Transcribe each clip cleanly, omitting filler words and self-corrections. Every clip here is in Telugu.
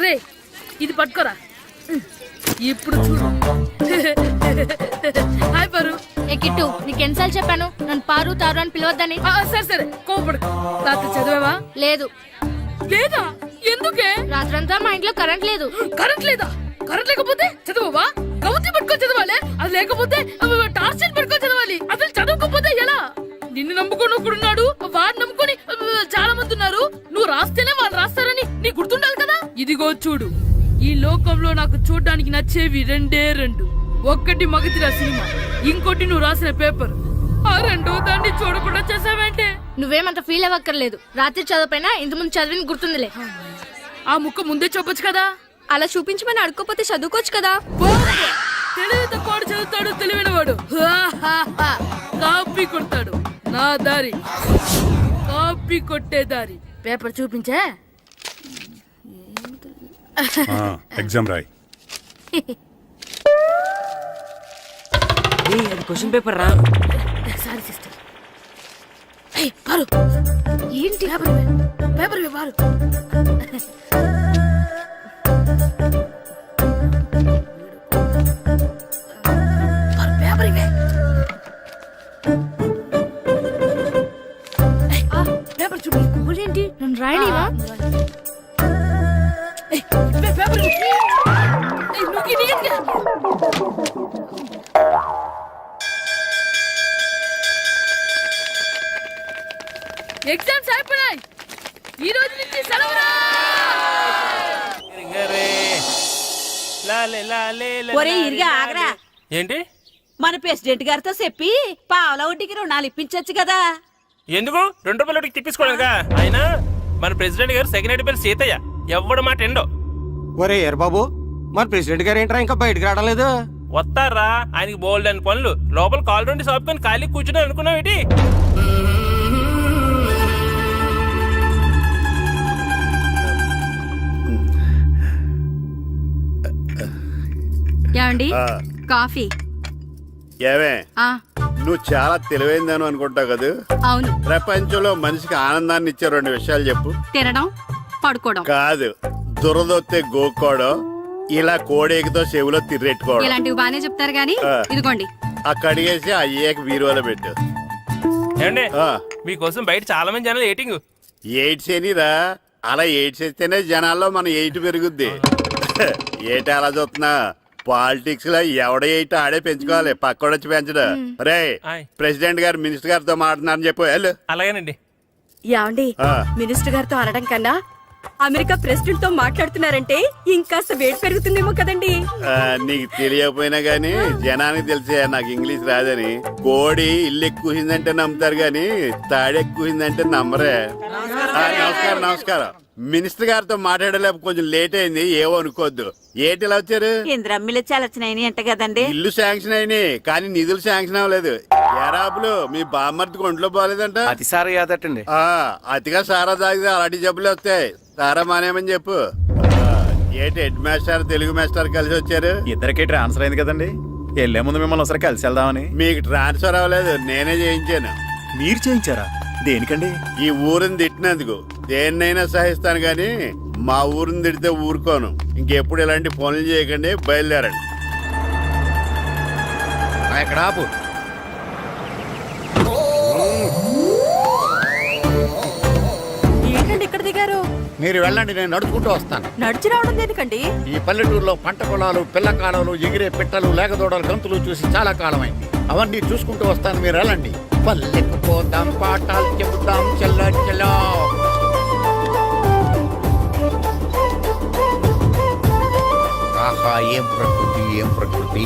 రే ఇది పట్టుకోరా ఇప్పుడు చూడు. హాయ్ పారు. ఏ కిట్టు నీకెన్నిసార్లు చెప్పాను నన్ను పారు తారు అని పిలవద్దని. సరే సరే కోపడకు. రాత్రి చదివావా? లేదు. లేదా? ఎందుకే? రాత్రంతా మా ఇంట్లో కరెంట్ లేదు. కరెంట్ లేదా? కరెంట్ లేకపోతే చదవవా? కవిత పట్టుకొని చదవాలి. అది లేకపోతే టార్చర్ పట్టుకొని చదవాలి. అసలు చదవకపోతే ఎలా? నిన్ను నమ్ముకొని ఒకడున్నాడు, వాడిని నమ్ముకొని చాలా మంది ఉన్నారు. నువ్వు రాస్తేనే వాళ్ళు రాస్తారని నీ గుర్తుండాలి కదా. ఇదిగో చూడు, ఈ లోకంలో నాకు చూడ్డానికి నచ్చేవి రెండే రెండు. ఒక్కటి మగతిరా సినిమా, ఇంకోటి నువ్వు రాసిన పేపర్. ఆ రెండో దాన్ని చూడకుండా చేసావేంటే? నువ్వేమంత ఫీల్ అవ్వక్కర్లేదు. రాత్రి చదవపోయినా ఇంత ముందు చదివిన గుర్తుందిలే. ఆ ముక్క ముందే చెప్పొచ్చు కదా. అలా చూపించమని అడుక్కోపోతే చదువుకోవచ్చు కదా. తెలివి తక్కువ చదువుతాడు, తెలివైన వాడు కాపీ కొడతాడు. నా దారి కాపీ కొట్టే దారి. పేపర్ చూపించే. ఎగ్జామ్ రాయి. క్వశ్చన్ పేపర్ రా. Sorry sister. పారు ఏంటి పేపర్ పారు. పేపర్ ఇవే. పేపర్ చూడు. ఏంటి నన్ను రాయనివా? పేపర్ ఎగ్జామ్స్ అయిపోయాయి. ఈ రోజు నుంచి సెలవురా. ఒరే ఇరిగా ఆగరా. ఏంటి? మన ప్రెసిడెంట్ గారితో చెప్పి పావుల వడ్డీకి రుణాలు ఇప్పించొచ్చు కదా. ఎందుకు? 2 రూపాయలు తిప్పించుకోలేదుగా. అయినా మన ప్రెసిడెంట్ గారు సెకండ్ పేరు సీతయ్య ఎవడు మాట ఎండో. ఒరే ఎర్ బాబు, మన ప్రెసిడెంట్ గారు ఏంట్రా ఇంకా బయటకు రావడం లేదు? వస్తారా, ఆయనకి బోల్డ్ అని పనులు. లోపల కాల్ రెండు సాపుకొని ఖాళీ కూర్చుని అనుకున్నావు ఏంటి? ఏమండి కాఫీ? ఏమే నువ్వు చాలా తెలివైందని అనుకుంటావు కదా. అవును. ప్రపంచంలో మనిషికి ఆనందాన్ని ఇచ్చే 2 విషయాలు చెప్పు. తినడం, పడుకోవడం. కాదు, దురదొత్తే గోక్కోవడం, ఇలా కోడేకితో చెవులో తిర్రెట్టుకోవడం. ఇలాంటివి బానే చెప్తారు గానీ ఇదిగోండి. కడిగేసి అయ్యాక బీరువాలో పెట్టు. ఏమండి, మీకోసం బయట చాలా మంది జనాలు ఏటింగ్. ఎయిడ్స్ ఏనిరా, అలా ఎయిడ్స్ వేస్తేనే జనాల్లో మన ఎయిట్ పెరుగుద్ది. ఏటి అలా చూస్తున్నా? పాలిటిక్స్ లో ఎవడ ఎయిట్ ఆడే పెంచుకోవాలి, పక్కడొచ్చి పెంచడు. రే ప్రెసిడెంట్ గారు మినిస్టర్ గారితో మాట్లాడుతున్నారని చెప్పు. వెళ్ళు. అలాగేనండి. యాండి మినిస్టర్ గారితో అనడం కన్నా అమెరికా ప్రెసిడెంట్ తో మాట్లాడుతున్నారంటే ఇంకాస్త వేడి పెరుగుతుందేమో కదండి. నీకు తెలియకపోయినా గానీ జనానికి తెలిసే నాకు ఇంగ్లీష్ రాదని. కోడి ఇల్లు ఎక్కువసిందంటే నమ్ముతారు గాని తాడెక్కువసిందంటే నమ్మరే. నమస్కారం నమస్కారం. మినిస్టర్ గారితో మాట్లాడలేక కొంచెం లేట్ అయింది, ఏవో అనుకోవద్దు. ఏంటి ఇలా వచ్చారు? ఇంద్రమ్మిలు చాలచ్చినాయని అంట కదండి. ఇల్లు శాంక్షన్ అయినాయి కానీ నిధులు శాంక్షన్ అవ్వలేదు. ఎరాపులు మీ బామ్మర్తికి ఒంట్లో పోలేదంట. అతిసారి యాదటండి. అతిగా సారా తాగితే అలాంటి జబ్బులు వస్తాయి. సారా మానేమని చెప్పు. ఏంటి హెడ్ మాస్టర్ తెలుగు మాస్టర్ కలిసి వచ్చారు? ఇద్దరికి ట్రాన్స్ఫర్ అయింది కదండి. వెళ్లే ముందు మిమ్మల్ని ఒకసారి కలిసి వెళ్దామని. మీకు ట్రాన్స్ఫర్ అవ్వలేదు, నేనే చేయించాను. మీరు చేయించారా? దేనికండి? ఈ ఊరిని తిట్టినందుకు. దేన్నైనా సహిస్తాను గాని మా ఊరిని తిడితే ఊరుకోను. ఇంకెప్పుడు ఇలాంటి పనులు చేయకండి, బయలుదేరండి. ఎక్కడ ఆపు. ఏంటండి ఇక్కడ దిగారు? మీరు వెళ్ళండి, నేను నడుచుకుంటూ వస్తాను. నడిచి రావడం దేనికండి? ఈ పల్లెటూరులో పంట పొలాలు, పిల్ల కాలాలు, ఎగిరే పిట్టలు, లేకదోడలు, గంతులు చూసి చాలా కాలమైంది. అవన్నీ చూసుకుంటూ వస్తాను, మీరు వెళ్ళండి. పల్లెకు పోదాం, పాఠాలు చెబుతాం, చెల్లో చెల్లో. ఆహా, ఏం ప్రకృతి, ఏం ప్రకృతి,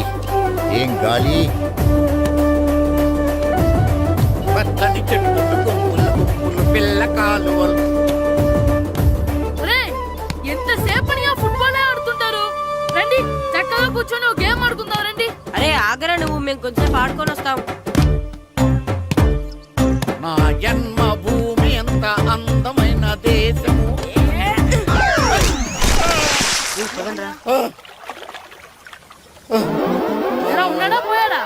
ఏం గాలి. పచ్చని చెట్లు, కొమ్ములు కొమ్ములు, పిల్ల కాలువలు. ఎంతసేపని ఫుట్బాల్ ఆడుతుంటారు? రండి చక్కగా కూర్చొని ఒక గేమ్ ఆడుకుందాం. రండి. అరే ఆగరా నువ్వు, మేము కొంచెం ఆడుకొని వస్తాం. నా జన్మ భూమి ఎంత అందమైన దేశము. ఉన్నాడా పోయాడా?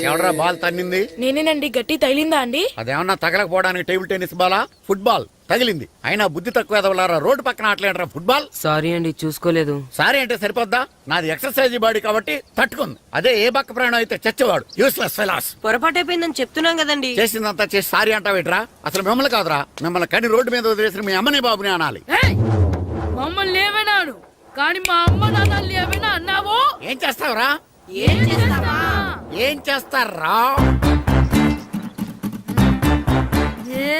ఎవడరా ఎవరా బాల్ తన్నింది? నేనేనండి. గట్టి తగిలిందా అండి? అదేమన్నా తగలకపోవడానికి టేబుల్ టెన్నిస్ బాలా, ఫుట్బాల్ తగిలింది. అయినా బుద్ధి తక్కువ ఎదవలారా, రోడ్డు పక్కన ఆటలేడరా ఫుట్బాల్. సారీ అండి, చూసుకోలేదు. సారీ అంటే సరిపోద్దా? నాది ఎక్సర్సైజ్ బాడీ కాబట్టి తట్టుకుంది. అదే ఏ బక్క ప్రాణం అయితే చచ్చేవాడు. Useless fellas. పొరపాటు అయిపోయిందని చెప్తున్నాం కదండి. చేసిందంతా చేసి సారీ అంటావేట్రా? అసలు మిమ్మల్ని కాదురా, మిమ్మల్ని కని రోడ్డు మీద వదిలేసిన మీ అమ్మని బాబుని అనాలి. ఏయ్! మమ్మల్ని ఏమైనాను కానీ మా అమ్మ నాన్నల్ని ఏమైనా అన్నావో ఏం చేస్తావురా? ఏం చేస్తావా? ఏం చేస్తారా? ఏ?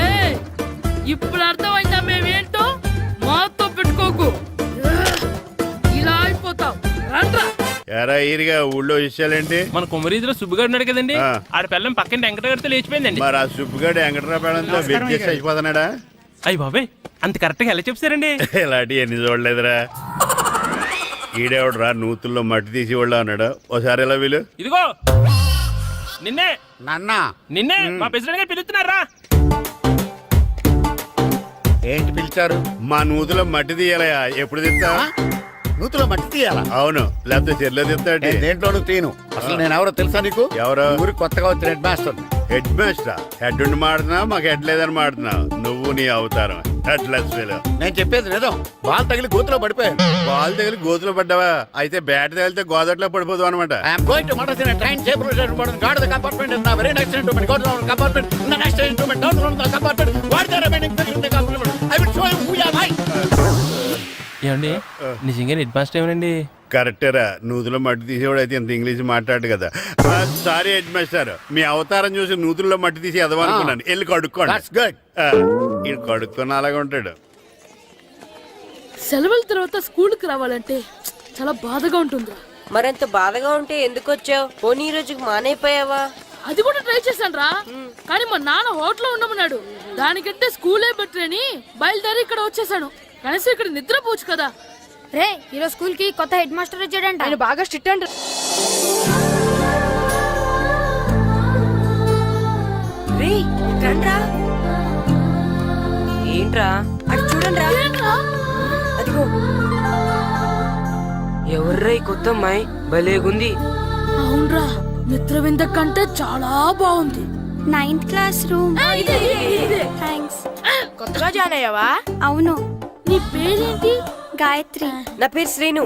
ఏయ్! ఇప్పుడు అర్థమైందా మేమేంటో? మాతో పెట్టుకోకు, ఇలా అయిపోతావు. రండ్రా. ఎరా ఈరిగా ఊళ్ళో విషయాలేంటి? మన కుమరీజులో సుబ్బుగాడు ఉన్నాడు కదండి, ఆ. ఆడ పిల్లం పక్కన వెంకటగారితో లేచిపోయిందండి. మరి ఆ సుబ్బుగాడు వెంకటరాపేడంతో వెయిట్ చేసి అయిపోతున్నాడా? అయ్యి బాబాయ్, అంత కరెక్ట్ గా ఎలా చెప్తారండి? ఇలాంటి ఎన్ని చూడలేదురా. ఈడేవడరా నూతుల్లో మట్టి తీసి వాళ్ళు అన్నాడు. ఓసారి ఎలా వీలు ఇదిగో నిన్నే నాన్నా నిన్నే మా ప్రెసిడెంట్ గారు పిలుస్తున్నారా? ఏంటి పిలిచారు? మా నూతులో మట్టి తీయాలయా. ఎప్పుడు తీస్తా? నూతులో మట్టి తీయాలా? అవును, లేకపోతే చెర్లో తీస్తాడు. నేను దేంట్లోనూ తీను. అసలు నేను ఎవరో తెలుసా నీకు? ఎవరు? ఊరికి కొత్తగా వచ్చిన head master. Head master. Head ఉండి మాడుతున్నావు, మాకు హెడ్ లేదని మాడుతున్నావు. నువ్వు నీ అవతారం హెడ్లెస్ ఫీల్. నేను చెప్పేది నిజం. బాల్ తగిలి గోతులో పడిపోయాను. బాల్ తగిలి గోతులో పడ్డావా? అయితే బ్యాట్ తగిలితే గోదట్లో పడిపోదు అనమాట. I'm going to Madras in a train table reserved guard the compartment in the very next instrument go down compartment in the next instrument down from the compartment what the remaining thing in the compartment I will show you who you are. ఏమండి నిజంగా హెడ్ మాస్టర్ ఏమనండి? కరెక్టేరా, నూతులో మట్టి తీసేవాడు అయితే ఇంత ఇంగ్లీష్ మాట్లాడు కదా. సారీ హెడ్ మాస్టర్, మీ అవతారం చూసి నూతుల్లో మట్టి తీసి ఎదవనుకున్నాను. వెళ్ళి కడుక్కోండి. That's good. ఇది కడుక్కున్న అలాగే ఉంటాడు. సెలవుల తర్వాత స్కూల్కి రావాలంటే చాలా బాధగా ఉంటుందిరా. మరంత బాధగా ఉంటే ఎందుకు వచ్చావు? పోనీ ఈ రోజుకి మానైపోయావా? అది కూడా ట్రై చేశాను రా, కానీ మా నాన్న హోటల్లో ఉండమన్నాడు. దానికంటే స్కూలే బెటర్ అని బయలుదేరి ఇక్కడ వచ్చేసాను. కనీసం ఇక్కడ నిద్రపోవచ్చు కదా. రే, ఈరోజు స్కూల్ కి కొత్త హెడ్ మాస్టర్ వచ్చాడంట. ఆయన బాగా స్ట్రిక్ట్ అంట. రే రండ్రా. ఏంట్రా? అటు చూడండిరా. ఏంట్రా? అదిగో ఎవర్రా ఈ కొత్త అమ్మాయి? భలేగుంది. అవునరా, మిత్రవింద కంటే చాలా బాగుంది. 9th class room. ఇదే. థ్యాంక్స్. కొత్తగా జాయిన్ అయ్యావా? అవును. నీ పేరేంటి? గాయత్రి. నా పేరు శ్రీను.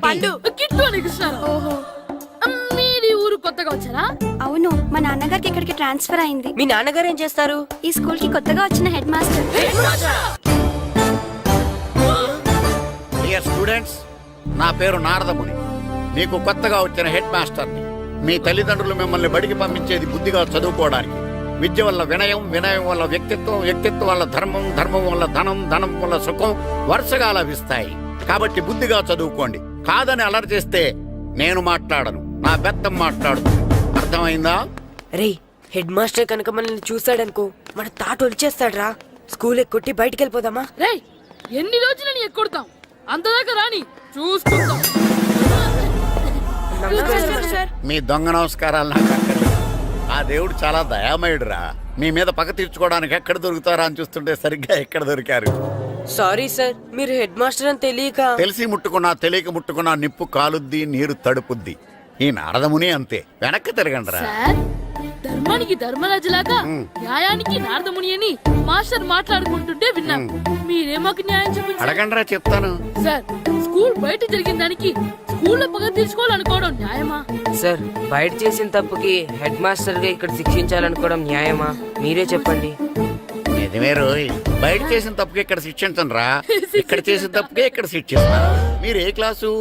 పండు. కిట్టు అని కృష్ణారావు. ఓహో. మీరు ఊరు కొత్తగా వచ్చారా? అవును, మా నాన్నగారికి ఇక్కడికి ట్రాన్స్ఫర్ అయింది. మీ నాన్నగారు ఏం చేస్తారు? ఈ స్కూల్ కి కొత్తగా వచ్చిన హెడ్ మాస్టర్. డియర్ స్టూడెంట్స్, నా పేరు నారదముని. మీకు కొత్తగా వచ్చిన హెడ్ మాస్టర్ని. మీ తల్లిదండ్రులు మిమ్మల్ని బడికి పంపించేది బుద్ధిగా చదువుకోవడానికి. విద్య వల్ల వినయం, వినయం వల్ల వ్యక్తిత్వం, వ్యక్తిత్వం వల్ల ధర్మం, ధర్మం వల్ల ధనం, ధనం వల్ల సుఖం వరుసగా లభిస్తాయి. కాబట్టి బుద్ధిగా చదువుకోండి. కాదని అలర్ చేస్తే నేను మాట్లాడను, నా బెత్తం మాట్లాడుతుంది. అర్థమైందా? రే, హెడ్ మాస్టర్ కనుక మనల్ని చూసాడనుకో మన తాట వచ్చేస్తాడ్రా. స్కూల్ ఎక్కొట్టి బయటికి వెళ్ళిపోదామా? రేయ్, ఎన్ని రోజులని ఎక్కొడతాం? అంతదాకా రాని చూసుకుందాం. మీ దొంగ నమస్కారాలు నాకు అక్కర్లేదు. ఆ దేవుడు చాలా దయామయుడురా. మీ మీద పగ తీర్చుకోవడానికి ఎక్కడ దొరుకుతారా అని చూస్తుంటే సరిగ్గా ఎక్కడ దొరికారు. సారీ సార్, మీరు హెడ్ మాస్టర్ అని తెలియక. తెలిసి ముట్టుకున్నా తెలియక ముట్టుకున్నా నిప్పు కాలుద్ది, నీరు తడుపుద్ది. ఈ నారదముని అంతే. వెనక్కి తిరగండిరా. సార్, ధర్మానికి ధర్మరాజులాగా న్యాయానికి నారదముని అని మాస్టర్ మాట్లాడుకుంటుంటే విన్నాం. మీరే మాకు న్యాయం చెప్పండి. అడగండిరా, చెప్తాను. సార్, స్కూల్ బయట జరిగిన దానికి స్కూల్లో పగ తీర్చుకోవాలనుకోవడం న్యాయమా? సార్, బయట చేసిన తప్పుకి హెడ్ మాస్టర్ గా ఇక్కడ శిక్షించాలనుకోవడం న్యాయమా? మీరే చెప్పండి. నిజమే రోయ్, బయట చేసిన తప్పుకి ఇక్కడ శిక్షించను రా. ఇక్కడ చేసిన తప్పుకే ఇక్కడ శిక్షిస్తున్నారు. మీరు ఏ క్లాసు?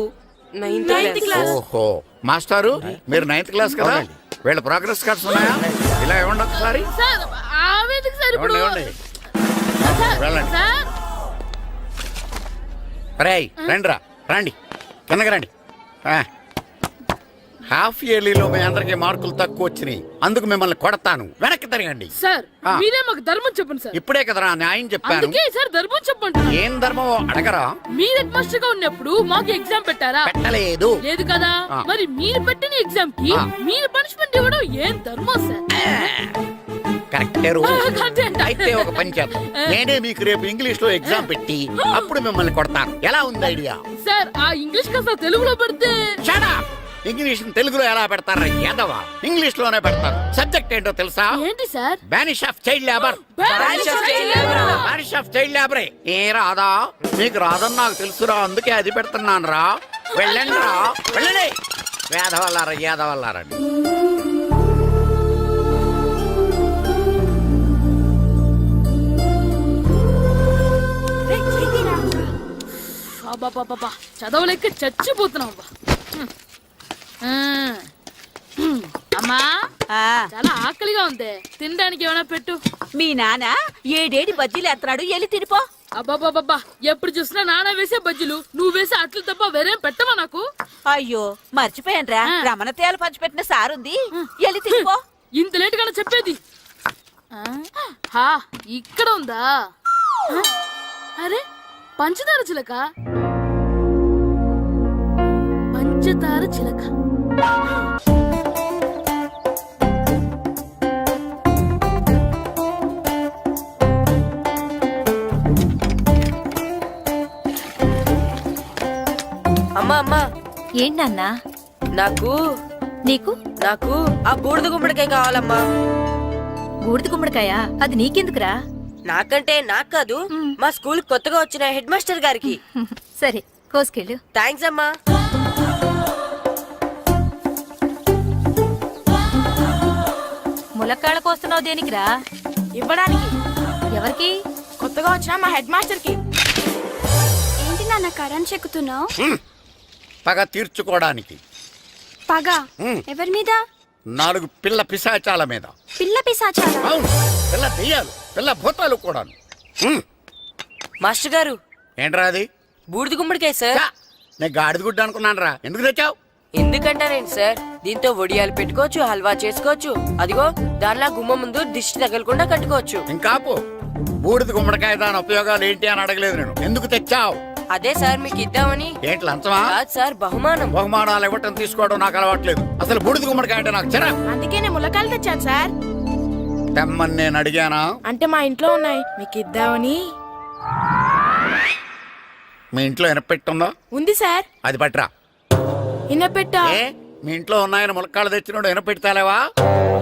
9th class. ఓహో, మాస్టారు మీరు 9th క్లాస్ కదా? వీళ్ళ ప్రోగ్రెస్ కార్డ్స్ ఉన్నాయా? ఇలా ఇవ్వండి ఒకసారి. సార్, ఆవేదకు సార్ ఇప్పుడు. ఇవ్వండి. సార్, వెళ్ళండి. సార్. రేయ్ రండిరా, రండి కిందకి రండి. హాఫ్ ఇయర్లీలో మీ అందరికి మార్కులు తక్కువ వచ్చినాయి, అందుకు మిమ్మల్ని కొడతాను. వెనక్కి తిరగండి. సార్, ఆ. మీరే మాకు ధర్మం చెప్పండి సార్. ఇప్పుడే కదరా న్యాయం చెప్పాను. అందుకే సార్ ధర్మం చెప్పండి. ఏం ధర్మం అడగరా? మీరు హెడ్ మాస్టర్ గా ఉన్నప్పుడు మాకు ఎగ్జామ్ పెట్టారా? పెట్టలేదు. లేదు కదా. ఆ. మరి మీరు పెట్టిన ఎగ్జామ్ కి ఆ. మీరు పనిష్మెంట్ ఇవ్వడం ఏం ధర్మం సార్? కరెక్టే రోజు. కరెక్టే అంట. అయితే ఒక పని చేద్దాం, నేనే మీకు రేపు ఇంగ్లీష్ లో ఎగ్జామ్ పెట్టి అప్పుడు మిమ్మల్ని కొడతాను. ఎలా ఉంది ఐడియా? సార్ ఆ ఇంగ్లీష్ కాస్త తెలుగులో పెడితే. Shut up! ఇంగ్లీష్ తెలుగులో ఎలా పెడతారా యాదవా? ఇంగ్లీష్ లోనే పెడతారు. సబ్జెక్ట్ ఏంటో తెలుసా? ఏంటి sir? Banish of child labour. Banish of child labor. Banish of child లేబరే. ఏ రాదా? మీకు రాదని నాకు తెలుసురా, అందుకే అది పెడుతున్నాను రా. వెళ్ళండి రా, వెళ్ళండి. వేదవల్లారా యాదవల్లారండి. అబ్బా చదవలేక చచ్చిపోతున్నాం అబ్బా. అమ్మా ఆ, చాలా ఆకలిగా ఉంది, తినడానికి ఏమైనా పెట్టు. మీ నాన్న ఏడేడి బజ్జీలు ఎత్తాడు, ఎల్లి తినిపో. అబ్బాబాబ్బా ఎప్పుడు చూసినా నాన్న వేసే బజ్జీలు, నువ్వు వేసే అట్లు తప్ప వేరేం పెట్టవా నాకు? అయ్యో మర్చిపోయానురా, రమణ తేలు పంచిపెట్టిన సారుంది, ఎల్లి తినిపో. ఇంత లేట్ గా చెప్పేది. హా ఇక్కడ ఉందా? అరే పంచదార చిలక, పంచదార చిలక. అమ్మా అమ్మా, ఏంటన్నా? నాకు నీకు నాకు ఆ బూడిద గుమ్మడికాయ కావాలమ్మా. బూడిద గుమ్మడికాయ? అది నీకెందుకురా? నాకంటే నాకు కాదు, మా స్కూల్ కొత్తగా వచ్చిన హెడ్ మాస్టర్ గారికి. సరే కోసుకెళ్ళు. థ్యాంక్స్ అమ్మా. ములక్కాళ్ళ కోస్తున్నావు దేనికిరా? ఇవ్వడానికి. ఎవరికి? కొత్తగా వచ్చిన మా హెడ్ మాస్టర్ కి. ఏంటి నాన్న కరెంట్ చెక్కుతున్నావు? పగ తీర్చుకోవడానికి. పగ ఎవరి మీద? 4 పిల్ల పిశాచాల మీద. పిల్ల పిశాచాలా? అవును, పిల్ల దెయ్యాలు, పిల్ల భూతాలు కూడాను. మాస్టర్ గారు, ఏంట్రా అది? బూడిద గుమ్మడికాయ సార్. ఛా, నేను గాడిద గుడ్డ అనుకున్నాను రా. ఎందుకు తెచ్చావు? ఎందుకంటారేంటి సార్, దీంతో వడియాలు పెట్టుకోవచ్చు, హల్వా చేసుకోవచ్చు. అదిగో దానిలా గుమ్మ ముందు దిష్టి తగలకుండా కట్టుకోవచ్చు. ఇంకాపు, బూడిద గుమ్మడికాయ దాని ఉపయోగాలు ఏంటి అని అడగలేదు నేను. ఎందుకు తెచ్చావు? అదే సార్ మీకు ఇద్దామని. ఏంటి లంచమా? కాదు సార్, బహుమానం. బహుమానాలు ఇవ్వటం తీసుకోవడం నాకు అలవాట్లేదు. అసలు బూడిద గుమ్మడికాయ అంటే నాకు చిరా. అందుకే నేను ములకాయలు తెచ్చాను సార్. తెమ్మని నేను అడిగానా? అంటే మా ఇంట్లో ఉన్నాయి, మీకు ఇద్దామని. మీ ఇంట్లో ఎనపెట్టుందా? ఉంది సార్. అది పట్రా. ఇన్నపెట్టా? ఏ, మీ ఇంట్లో ఉన్నాయని ములక్కాళ్ళు తెచ్చినోడు ఎనపెడతాలేవా?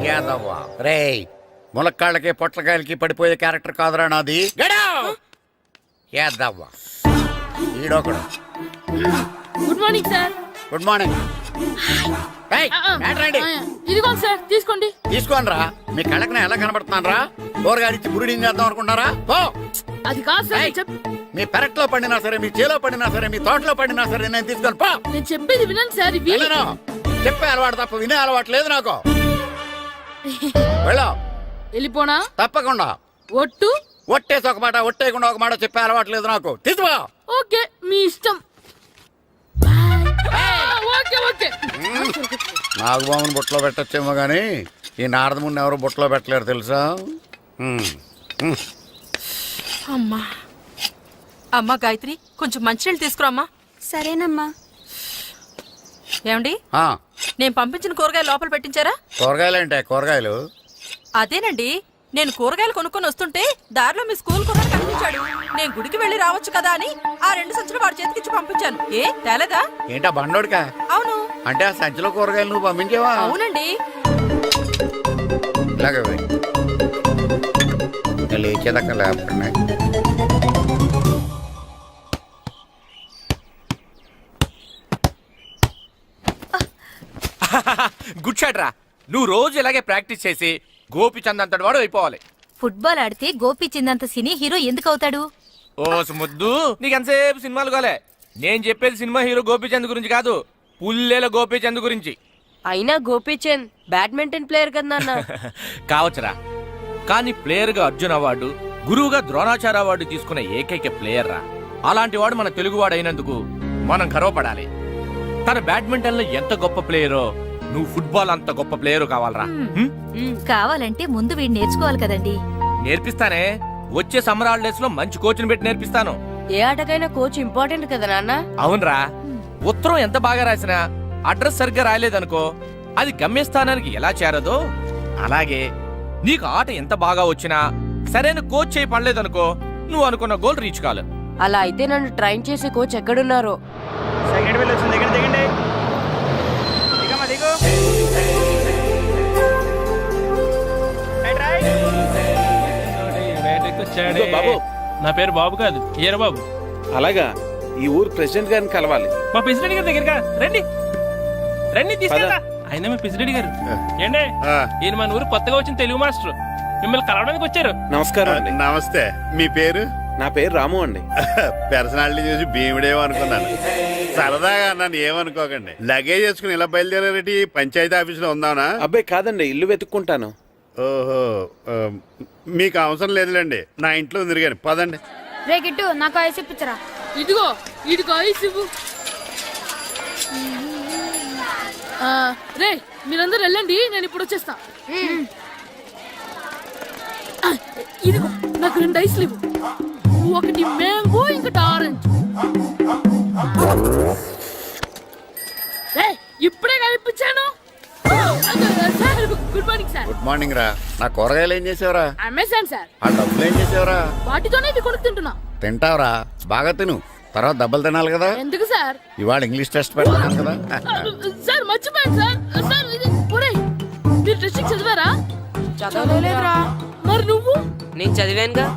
యాదవ్వా రేయ్, ములక్కాళ్ళకి పొట్లకాయలకి పడిపోయే క్యారెక్టర్ కాదురా నాది. యాదవ్వా ఈడొకడు. Good morning sir. Good morning. రండి ఇదిగోండి సార్, తీసుకోండి. తీసుకోండి రా. మీ కళ్ళకి నేను ఎలా కనబడుతున్నాను రా? కూరగాయలిచ్చి బ్రూడింగ్ చేద్దాం అనుకుంటారా? ఓ, అది కాదు సార్, మీ పెరట్లో పండినా సరే, మీ చేలో పండినా సరే, మీ తోటలో పండినా సరే నేను తీసుకొని పో. నేను చెప్పేది వినండి సార్. ఇవి వెళ్ళను. చెప్పే అలవాటు తప్ప వినే అలవాటు లేదు నాకు. వెళ్ళా. వెళ్ళిపోనా? తప్పకుండా. ఒట్టు? ఒట్టేసి ఒక మాట, ఒట్టేయకుండా ఒక మాట చెప్పే అలవాటు లేదు నాకు. తీసుకో. ఓకే, మీ ఇష్టం. Okay okay. నాగబాబుని బుట్టలో పెట్టచ్చేమో గానీ ఈ నారదముని ఎవరు బుట్టలో పెట్టలేరు తెలుసా? అమ్మా అమ్మా గాయత్రి, కొంచెం మంచినీళ్ళు తీసుకురామ్మా. సరేనమ్మా. ఏమండి, ఆ, నేను పంపించిన కూరగాయలు లోపల పెట్టించారా? కూరగాయలు ఏంటే? కూరగాయలు అదేనండి, నేను కూరగాయలు కొనుక్కొని వస్తుంటే దారిలో మీ స్కూల్ కుర్రాడు కనిపించాడు. నేను గుడికి వెళ్ళి రావచ్చు కదా అని ఆ 2 సంచులు వాడి చేతికిచ్చి పంపించాను. ఏ తేలేదా? ఏంటా బండోడికా? అవును. అంటే ఆ సంచిలో కూరగాయలు నువ్వు పంపించేవా? అవునండి. ఇలాగే లేచేదాకా లేకుండా. గుడ్ షాట్ రా. నువ్వు రోజు ఇలాగే ప్రాక్టీస్ చేసి గోపిచంద్ అంతటి వాడు అయిపోవాలి. ఫుట్బాల్ ఆడితే గోపీచంద్ సినీ హీరో ఎందుకు అవుతాడు? ఓ ముద్దు, నీకెంతసేపు సినిమాలు కాలే. నేను చెప్పేది సినిమా హీరో గోపీచంద్ గురించి కాదు, పుల్లెల గోపీచంద్ గురించి. అయినా గోపీచంద్ బ్యాడ్మింటన్ ప్లేయర్ కదా నాన్న. కావచ్చురా, కానీ ప్లేయర్ గా అర్జున్ అవార్డు, గురువుగా ద్రోణాచార్య అవార్డు తీసుకున్న ఏకైక ప్లేయర్ రా. అలాంటి వాడు మన తెలుగువాడు అయినందుకు మనం గర్వపడాలి. తన బ్యాడ్మింటన్ లో ఎంత గొప్ప ప్లేయరో నువ్వు ఫుట్బాల్ అంత గొప్ప ప్లేయర్ కావాలరా. కావాలంటే ముందు వీడు నేర్చుకోవాలి కదండి. నేర్పిస్తానే, వచ్చే సమ్మర్ హాలిడేస్ లో మంచి కోచ్ని పెట్టి నేర్పిస్తాను. ఏ ఆటకైనా కోచ్ ఇంపార్టెంట్ కదా నాన్న. అవునరా, ఉత్తరం ఎంత బాగా రాసినా అడ్రస్ సరిగ్గా రాయలేదనుకో, అది గమ్యస్థానానికి ఎలా చేరదో అలాగే నీకు ఆట ఎంత బాగా వచ్చినా సరైన కోచ్ చేయి పడలేదనుకో నువ్వు అనుకున్న గోల్ రీచ్ కాదు. అలా అయితే నన్ను ట్రైన్ చేసే కోచ్ ఎక్కడున్నారో. సెకండ్ వెళ్ళి వచ్చింది దగ్గర దిగండి ఇదిగో బాబు, నా పేరు బాబు కాదు ఈర బాబు. అలాగా ఈ ఊరు ప్రెసిడెంట్ గారిని కలవాలి. మా ప్రెసిడెంట్ గారి దగ్గరగా రండి రండి తీసుకెళ్తా. ఆయన మా ప్రెసిడెంట్ గారు ఏండే, ఈయన మన ఊరు కొత్తగా వచ్చిన తెలుగు మాస్టర్, మిమ్మల్ని కలవడానికి వచ్చారు. నమస్కారం. నమస్తే. మీ పేరు? నా పేరు రాము అండి. పర్సనాలిటీ చూసి భీముడేమో అనుకున్నాను. సరదాగా నన్ను ఏమనుకోకండి. లగేజ్ వేసుకుని ఇలా బయలుదేరేటి పంచాయతీ ఆఫీసులో ఉందానా? అబ్బాయి కాదండి, ఇల్లు వెతుక్కుంటాను. ఓహో, మీకు అవసరం లేదులేండి, నా ఇంట్లో ఉంది కానీ పదండి. రే గిట్టు నాకు ఐస్ ఇప్పించరా. ఇదిగో ఇదిగో ఐస్ ఇవ్వు. రే మీరందరూ వెళ్ళండి, నేను ఇప్పుడు వచ్చేస్తా. ఇదిగో నాకు 2 ఐస్లు ఇవ్వు. ఒకటి మ్యాంగో, ఇంకటి ఆరెంజ్. ఇప్పుడే కనిపించాను. Sir good morning sir. Good morning రా. నా కూరగాయలు ఏం చేసావురా? Amazon sir. ఆ డబ్బులు ఏం చేసావురా? వాటితోనే ఇది కొనుక్కు తింటున్నా. తింటావురా, బాగా తిను, తర్వాత దెబ్బలు తినాలి కదా. ఎందుకు సార్? ఇవాళ ఇంగ్లీష్ టెస్ట్ పెడతాను కదా. సార్ మర్చిపోయాను సార్. సార్ ఇది ఒరేయ్, మీరు టెస్టింగ్ చదివారా? చదవలేదురా. మరి నువ్వు? నేను చదివానుగా.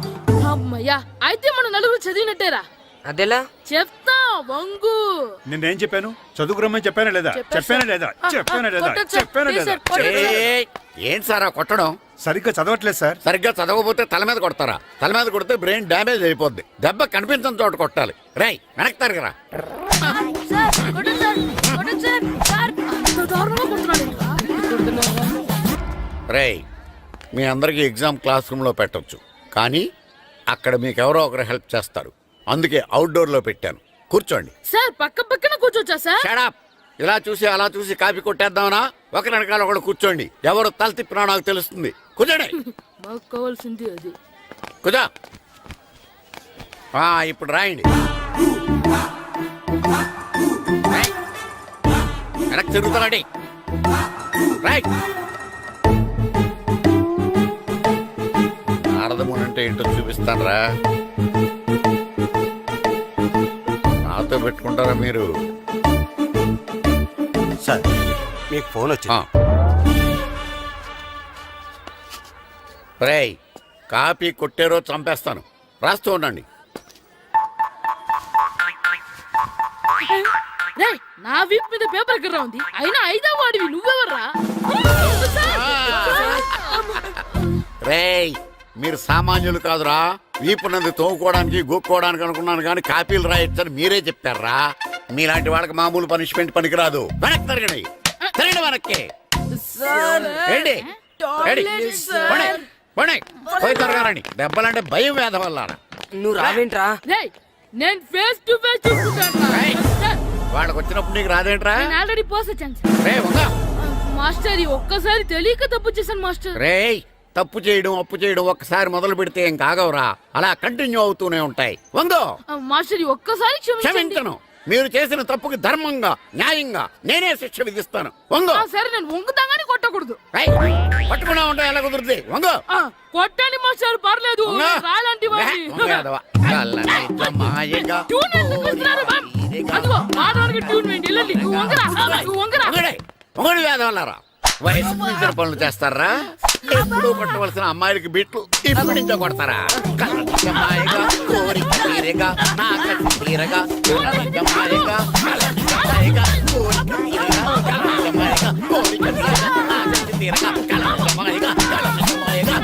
అమ్మయ్యా, అయితే మన నలుగురు చదివినట్టేరా. అదెలా? చెప్తా వంగు. నిన్నేం చెప్పాను? చదువుకురమ్మని చెప్పానా లేదా? చెప్పానా లేదా? చెప్పానా లేదా? కొట్టొచ్చు. చెప్పానా లేదా? ఏయ్, ఏంటి సారా కొట్టడం? సరిగ్గా చదవట్లేదు సార్. సరిగ్గా చదవకపోతే తల మీద కొడతారా? తల మీద కొడితే బ్రెయిన్ డ్యామేజ్ అయిపోద్ది. దెబ్బ కనిపించని చోట కొట్టాలి. రై వెనక్కి తరగరా. రేయ్, మీ అందరికీ ఎగ్జామ్ క్లాస్ రూమ్లో పెట్టొచ్చు, కానీ అక్కడ మీకు ఎవరో ఒకరు హెల్ప్ చేస్తారు. అందుకే అవుట్డోర్లో పెట్టాను. కూర్చోండి. సార్ పక్క పక్కన కూర్చోచ్చా సార్? Shut up. ఇలా చూసి అలా చూసి కాపీ కొట్టేద్దామనా? ఒకరి వెనకాల ఒకడు కూర్చోండి. ఎవరు తల తిప్పినా నాకు తెలుస్తుంది. కూర్చోండి. మాకు కావాల్సింది అది. కూర్చో. ఇప్పుడు రాయండి. వెనక్కి తిరుగుతానండి. రైట్. నారదముని అంటే ఏంటో చూపిస్తాను రా. నాతో పెట్టుకుంటారా మీరు? సార్ మీకు ఫోన్ వచ్చింది. రేయ్, కాపీ కొట్టారో చంపేస్తాను. రాస్తూ ఉండండి. రేయ్, నా వీప్ మీద పేపర్ కర్ర ఉంది, అయినా 5వ వాడివి నువ్వెవర్రా? రేయ్, మీరు సామాన్యులు కాదురా. వీపునంది తోముకోవడానికి గోక్కోవడానికి అనుకున్నాను, కానీ కాపీలు రాయొచ్చని మీరే చెప్పారా. మీలాంటి వాళ్ళకి మామూలు పనిష్మెంట్ పనికిరాదు. వెనక్కి తిరగండి. తిరగండి వెనక్కి. ఏంటి? పోయి తిరగారండి. దెబ్బలంటే భయం వేద వల్ల. నువ్వు రావేంట్రా? రేయ్, నేను ఫేస్ టు ఫేస్ చూసుకుంటాను. వాళ్ళకి వచ్చినప్పుడు నీకు రాదేంట్రా? నేను ఆల్రెడీ పోస్ వచ్చాను సార్. రే వంగా. మాస్టర్, ఒక్కసారి తెలియక తప్పు చేశాను మాస్టర్. రేయ్, తప్పు చేయడం అప్పు చేయడం ఒక్కసారి మొదలు పెడితే ఏం కాగవరా. అలా కంటిన్యూ అవుతూనే ఉంటాయి. వందో. మాస్టర్, ఒక్కసారి క్షమించండి. క్షమించను. మీరు చేసిన తప్పుకి ధర్మంగా న్యాయంగా నేనే శిక్ష విధిస్తాను. వంగో. సరే, నేను వంగుతాగానే కొట్టకూడదు. పట్టుకున్నా ఉంటా ఎలా కుదురుతుంది. వంగో. కొట్టండి మాస్టర్, పర్లేదు. రాలాంటి వాడిని. ట్యూన్ ఎందుకు ఇస్తున్నారు, మ్యామ్? అదిగో, ఆడవానికి ట్యూన్ వేయండి. వెళ్ళండి. నువ్వు వంగరా, నువ్వు వంగరా. మొగడు వేదవల్లారా. వయసు మించిన పనులు చేస్తారా? ఎప్పుడు కొట్టవలసిన అమ్మాయిలకి బిట్లు ఇప్పుడు నుంచో కొడతారా? కలజమాయగా కోరిక తీరగా నా కసి తీరగా కలజమాయగా కలజమాయగా కోరిక తీరగా కలజమాయగా కోరిక తీరగా నా కసి తీరగా కలజమాయగా కలజమాయగా.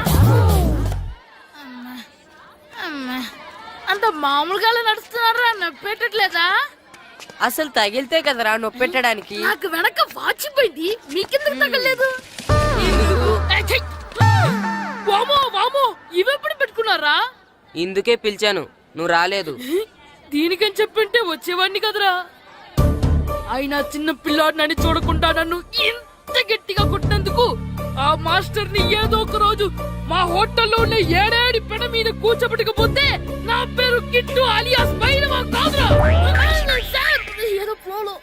అంత మామూలుగా నడుస్తున్నారా? నొప్పెట్టట్లేదా? అసలు తగిలితే కదరా నొప్పి పెట్టడానికి. నాకు వెనక వాచిపోయింది, మీకెందుకు తగలేదు? వామో వామో, ఇవెప్పుడు పెట్టుకున్నారా? ఇందుకే పిలిచాను, నువ్వు రాలేదు. దీనికని చెప్పింటే వచ్చేవాడిని కదరా. అయినా చిన్న పిల్లాడినని చూడకుండా నన్ను ఇంత గట్టిగా కొట్టినందుకు ఆ మాస్టర్ ని ఏదో ఒక రోజు మా హోటల్లో ఉన్న 7 పెడ మీద కూర్చోబెట్టకపోతే నా పేరు కిట్టు అలియాస్ బైరవా కాదురా.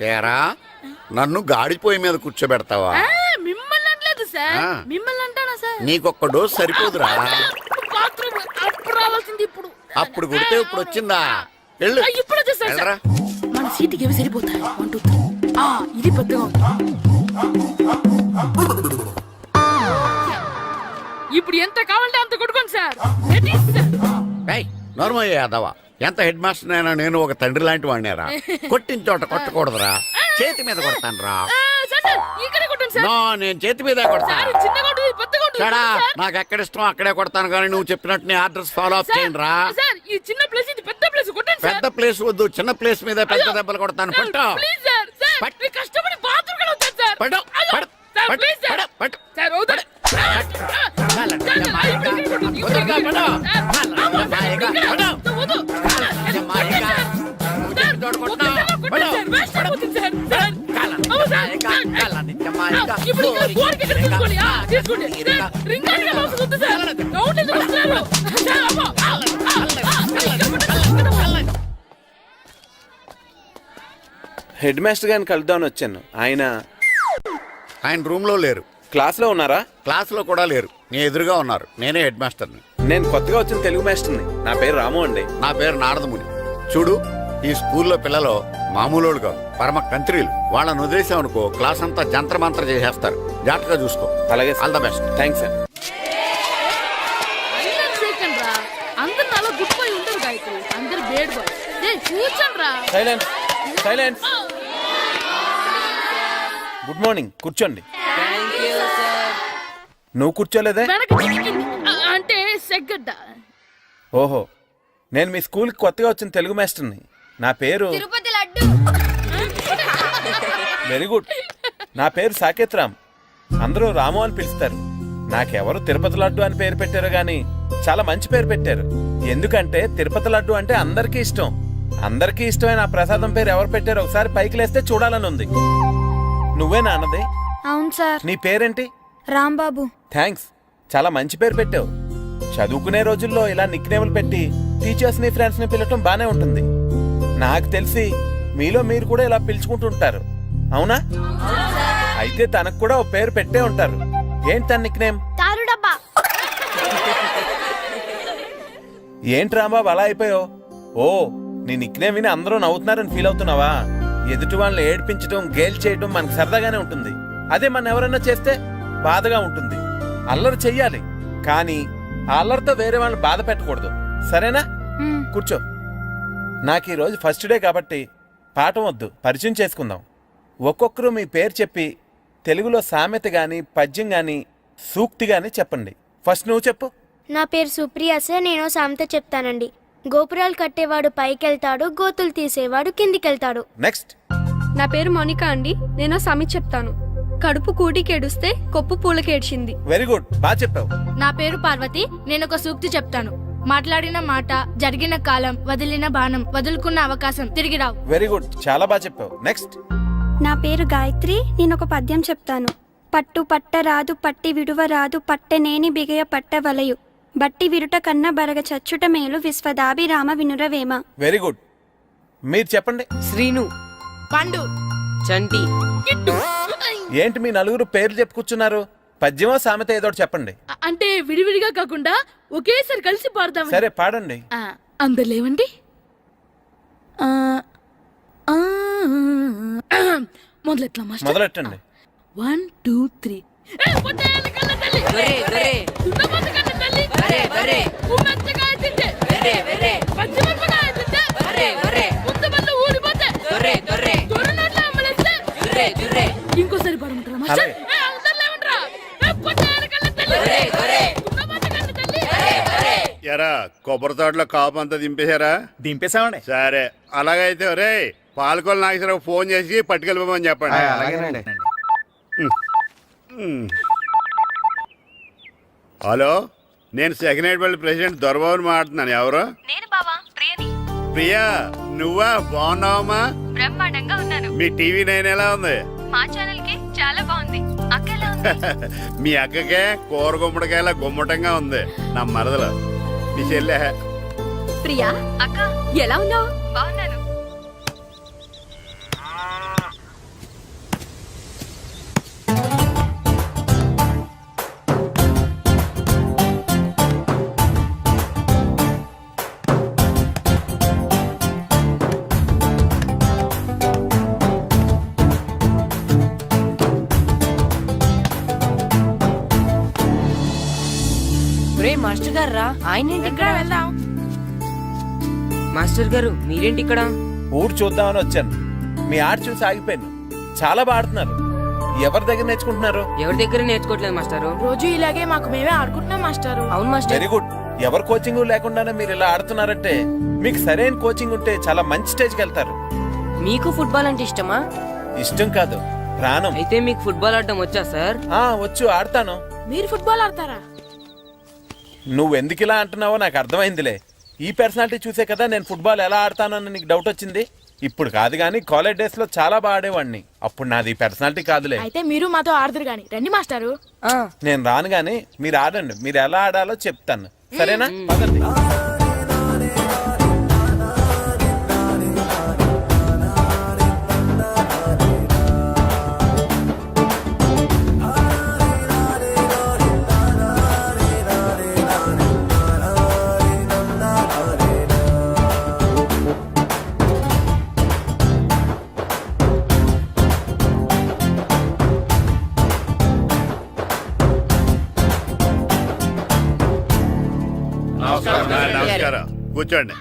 తేరా, నన్ను గాడిపోయి మీద కూర్చోబెడతావా? మిమ్మల్ని అనలేదు సార్ ఆ. మిమ్మల్ని అంటానా సార్ నీకొక్క డోస్ సరిపోదురా బాత్రూమ్ అప్పుడు రావాల్సింది ఇప్పుడు అప్పుడు కొడితే ఇప్పుడు వచ్చిందా వెళ్ళు ఇప్పుడు వచ్చేసారు సార్ వెళ్ళరా మన సీటుకి ఏవి సరిపోతాయి 1 2 3 ఇది పెద్దగా ఉంది ఇప్పుడు ఎంత కావాలంటే అంత కొట్టుకోండి సార్ రెడీ సార్ ఏయ్, నోర్మయ్య యాదవ ఎంత హెడ్ మాస్టర్ అయినా నేను ఒక తండ్రి లాంటి వాడినేరా కొట్టిన చోట కొట్టకూడదురా చేతి మీద కొడతాను రా సార్ సార్ ఇక్కడ కొట్టండి సార్ నో నేను చేతి మీద కొడతా సార్ ఇది చిన్నగా ఉంటుంది పెద్దగా ఉంటుంది చడా సార్. నాకు ఎక్కడ ఇష్టం అక్కడే కొడతాను కానీ నువ్వు చెప్పినట్టు నీ ఆర్డర్స్ ఫాలో అప్ సార్, చేయండి రా సార్ ఈ చిన్న ప్లేస్ ఇది పెద్ద ప్లేస్ కొట్టండి సార్ పెద్ద ప్లేస్ వద్దు చిన్న ప్లేస్ మీద పెద్ద దెబ్బలు కొడతాను పట్టు ప్లీజ్ సార్ సార్ పట్టు. మీ కష్టపడి బాత్రూమ్ కూడా వచ్చాను సార్ పట్టు, అయ్యో, పట్టు, సార్ పట్టు, ప్లీజ్ సార్ పట్టు, పట్టు. సార్ వద్దు. సార్, ఇప్పుడు ఇక్కడ కొట్టండి, ఇప్పుడు ఇక్కడ కొట్టండి. సార్, అమ్మో, సార్, ఇప్పుడు ఇక్కడ కొట్టండి. వద్దు. సార్, కొట్టండి, సార్, వేస్ట్ అయిపోతుంది సార్. సార్, అమ్మో, సార్, ఇప్పుడు ఇక్కడ గోడకి ఇక్కడ తీసుకోండి. తీసుకోండి. సార్, రింగ్ ఆడికి వెళ్ళవలసి వద్దు సార్. రౌండ్ ఎందుకు వస్తున్నారు? సార్, అమ్మో, ఇక్కడ కొట్టండి, ఇక్కడ కొట్టండి. హెడ్ మాస్టర్ గారిని కలుద్దామని వచ్చాను. ఆయన రూమ్ లో లేరు క్లాస్లో ఉన్నారా? క్లాస్ లో కూడా లేరు నీ ఎదురుగా ఉన్నారు నేనే హెడ్ మాస్టర్ని నేను కొత్తగా వచ్చిన తెలుగు మాస్టర్ని. నా పేరు రాము అండి. నా పేరు నారదముని చూడు ఈ స్కూల్లో పిల్లలు మామూలు కాదు పరమ కంత్రీలు వాళ్ళని వదిలేసామనుకో క్లాస్ అంతా జంత్ర మంత్ర చేసేస్తారు జాగ్రత్తగా చూసుకో అలాగే all the best thanks sir. అందరు సెకండ్ రా అందరు అలా గుడ్ బాయ్ ఉంటారు గాయత్రి అందరు బేడ్ బాయ్ కూర్చోండి రా సైలెన్స్ సైలెన్స్. Good morning. కూర్చోండి. నువ్వు కూర్చోలేదే? వెనక చిక్కింది. అంటే సెగ్గడ్డ ఓహో, నేను మీ స్కూల్కి కొత్తగా వచ్చిన తెలుగు మాస్టర్ని. నా పేరు తిరుపతి లడ్డు. Very good. నా పేరు సాకేత్ రామ్. అందరూ రాము అని పిలుస్తారు. నాకెవరు తిరుపతి లడ్డు అని పేరు పెట్టారు గాని చాలా మంచి పేరు పెట్టారు. ఎందుకంటే తిరుపతి లడ్డు అంటే అందరికీ ఇష్టం. అందరికీ ఇష్టమైన ఆ ప్రసాదం పేరు ఎవరు పెట్టారో ఒకసారి పైకి లేస్తే చూడాలని ఉంది. నువ్వేనా అన్నది? అవును సార్. నీ పేరేంటి? రాంబాబు. థ్యాంక్స్, చాలా మంచి పేరు పెట్టావు. చదువుకునే రోజుల్లో ఇలా నిక్నేములు పెట్టి టీచర్స్ ని ఫ్రెండ్స్ ని పిలవటం బానే ఉంటుంది. నాకు తెలిసి మీలో మీరు కూడా ఇలా పిలుచుకుంటుంటారు, అవునా? అయితే తనకు కూడా ఓ పేరు పెట్టే ఉంటారు. ఏంటి తన నిక్నేమ్? తారు డబ్బా. ఏంటి రాంబాబు అలా అయిపోయావు? ఓ, నీ నిక్నేమ్ విని అందరూ నవ్వుతున్నారని ఫీల్ అవుతున్నావా? ఎదుటి వాళ్ళని ఏడ్పించడం గేల్ చేయడం మనకు సరదాగానే ఉంటుంది. అదే మన ఎవరైనా చేస్తే బాధగా ఉంటుంది. అల్లరి చెయ్యాలి కానీ ఆ అల్లరితో వేరే వాళ్ళని బాధ పెట్టకూడదు, సరేనా? కూర్చో. నాకు ఈరోజు ఫస్ట్ డే కాబట్టి పాఠం వద్దు, పరిచయం చేసుకుందాం. ఒక్కొక్కరు మీ పేరు చెప్పి తెలుగులో సామెత గాని పద్యం గాని సూక్తి గాని చెప్పండి. ఫస్ట్ నువ్వు చెప్పు. నా పేరు సుప్రియ సార్. నేను సామెత చెప్తానండి. గోపురాలు కట్టేవాడు పైకెళ్తాడు, గోతులు తీసేవాడు కిందికెళ్తాడు. నెక్స్ట్. నా పేరు మోనికా అండి. నేను సామెత చెప్తాను. కడుపు కూటికేడుస్తే కొప్పు పూలకేడ్చింది. వెరీ గుడ్, బాగా చెప్పావు. నా పేరు పార్వతి. నేను ఒక సూక్తి చెప్తాను. మాట్లాడిన మాట, జరిగిన కాలం, వదిలిన బాణం, వదులుకున్న అవకాశం తిరిగి రావు. వెరీ గుడ్, చాలా బాగా చెప్పావు. నెక్స్ట్. నా పేరు గాయత్రి. నేను ఒక పద్యం చెప్తాను. పట్టు పట్ట రాదు, పట్టి విడువ రాదు, పట్టెనేని బిగయ పట్ట వలయు, బట్టి విరుట కన్న బరగ చచ్చుట మేలు, విశ్వదాభిరామ వినురవేమ. Very good. మీరు చెప్పండి. శ్రీను, పండు చంటి, కిట్టు ఏంటి మీ నలుగురు పేర్లు చెప్పుకొచ్చున్నారు? పద్యమో సామెత ఏదో ఒకటి చెప్పండి. అంటే విడివిడిగా కాకుండా ఒకేసారి కలిసి పాడదాం. సరే పాడండి. అందరు లేవండి. మొదలెట్లా మాస్టర్? మొదలెట్టండి. 1 2 3. పొట్టేలు కన్న తల్లి, వెర్రే, వెర్రే. దున్నపోతు కన్న తల్లి, వెర్రే, వెర్రే. ఉమ్మెత్తకాయ తింటే, వెర్రే, వెర్రే. పచ్చిమిరపకాయ తింటే, వెర్రే, వెర్రే. ఉత్తబళ్ళు ఊడిపోతే, దొర్రే, దొర్రే. దొరనోట్లో అమ్మలేస్తే, జుర్రే, జుర్రే. ఇంకోసారి పాడమంటారా మాస్టర్? అలాగే. అందరు లేవండ్రా. పొట్టేలు కన్న తల్లి, వెర్రే, వెర్రే. దున్నపోతు కన్న తల్లి. వెర్రే, వెర్రే. ఎరా కొబ్బరి తోటలో కాపు అంతా దింపేశారా? దింపేశామండి. సరే అలాగైతే రే పాలకొల నాగేశ్వరరావు ఫోన్ చేసి పట్టుకెళ్ళిపోమని చెప్పండి. అలాగేనండి. హలో, నేను సెకండ్ హెడ్ వాళ్ళ ప్రెసిడెంట్ దొరబాబుని మాట్లాడుతున్నాను. ఎవరు? నేను బావా ప్రియని. ప్రియా, నువ్వా? బాగున్నావమ్మా? బ్రహ్మాండంగా ఉన్నాను. మీ టీవీ 9 ఎలా ఉంది? మా ఛానల్ కి చాలా బాగుంది. అక్క ఎలా ఉంది? మీ అక్కకే కూర గుమ్మడికాయలా గుమ్మటంగా ఉంది. నా మరదలు మీ చెల్లె. ప్రియా అక్క ఎలా ఉన్నావు? బాగున్నాను. మాస్టర్ గారు రా. ఆయన ఏంటి ఇక్కడ? వెళ్దాం. మాస్టర్ గారు మీరేంటి ఇక్కడ? ఊరు చూద్దామని వచ్చాను. మీ ఆట చూసి ఆగిపోయాను. చాలా బాగా ఆడుతున్నారు. ఎవరి దగ్గర నేర్చుకుంటున్నారు? ఎవరి దగ్గర నేర్చుకోవట్లేదు మాస్టారు. రోజు ఇలాగే మాకు మేమే ఆడుకుంటున్నాం మాస్టారు. అవును మాస్టర్. Very good. ఎవరు కోచింగ్ లేకుండానే మీరు ఇలా ఆడుతున్నారంటే మీకు సరైన కోచింగ్ ఉంటే చాలా మంచి స్టేజ్కి వెళ్తారు. మీకు ఫుట్బాల్ అంటే ఇష్టమా? ఇష్టం కాదు, ప్రాణం. అయితే మీకు ఫుట్బాల్ ఆడడం వచ్చా సార్? వచ్చు, ఆడతాను. మీరు ఫుట్బాల్ ఆడతారా? నువ్వు ఎందుకు ఇలా అంటున్నావో నాకు అర్థమైందిలే. ఈ పర్సనాలిటీ చూసే కదా నేను ఫుట్బాల్ ఎలా ఆడతానని నీకు డౌట్ వచ్చింది. ఇప్పుడు కాదు కానీ కాలేజ్ డేస్ లో చాలా బాగా ఆడేవాడిని. అప్పుడు నాది పర్సనాలిటీ కాదులే. అయితే మీరు మాతో ఆడదురు గాని రండి మాస్టారు. నేను రాను గాని మీరు ఆడండి. మీరు ఎలా ఆడాలో చెప్తాను, సరేనా? పదండి. నమస్కారం, కూర్చోండి.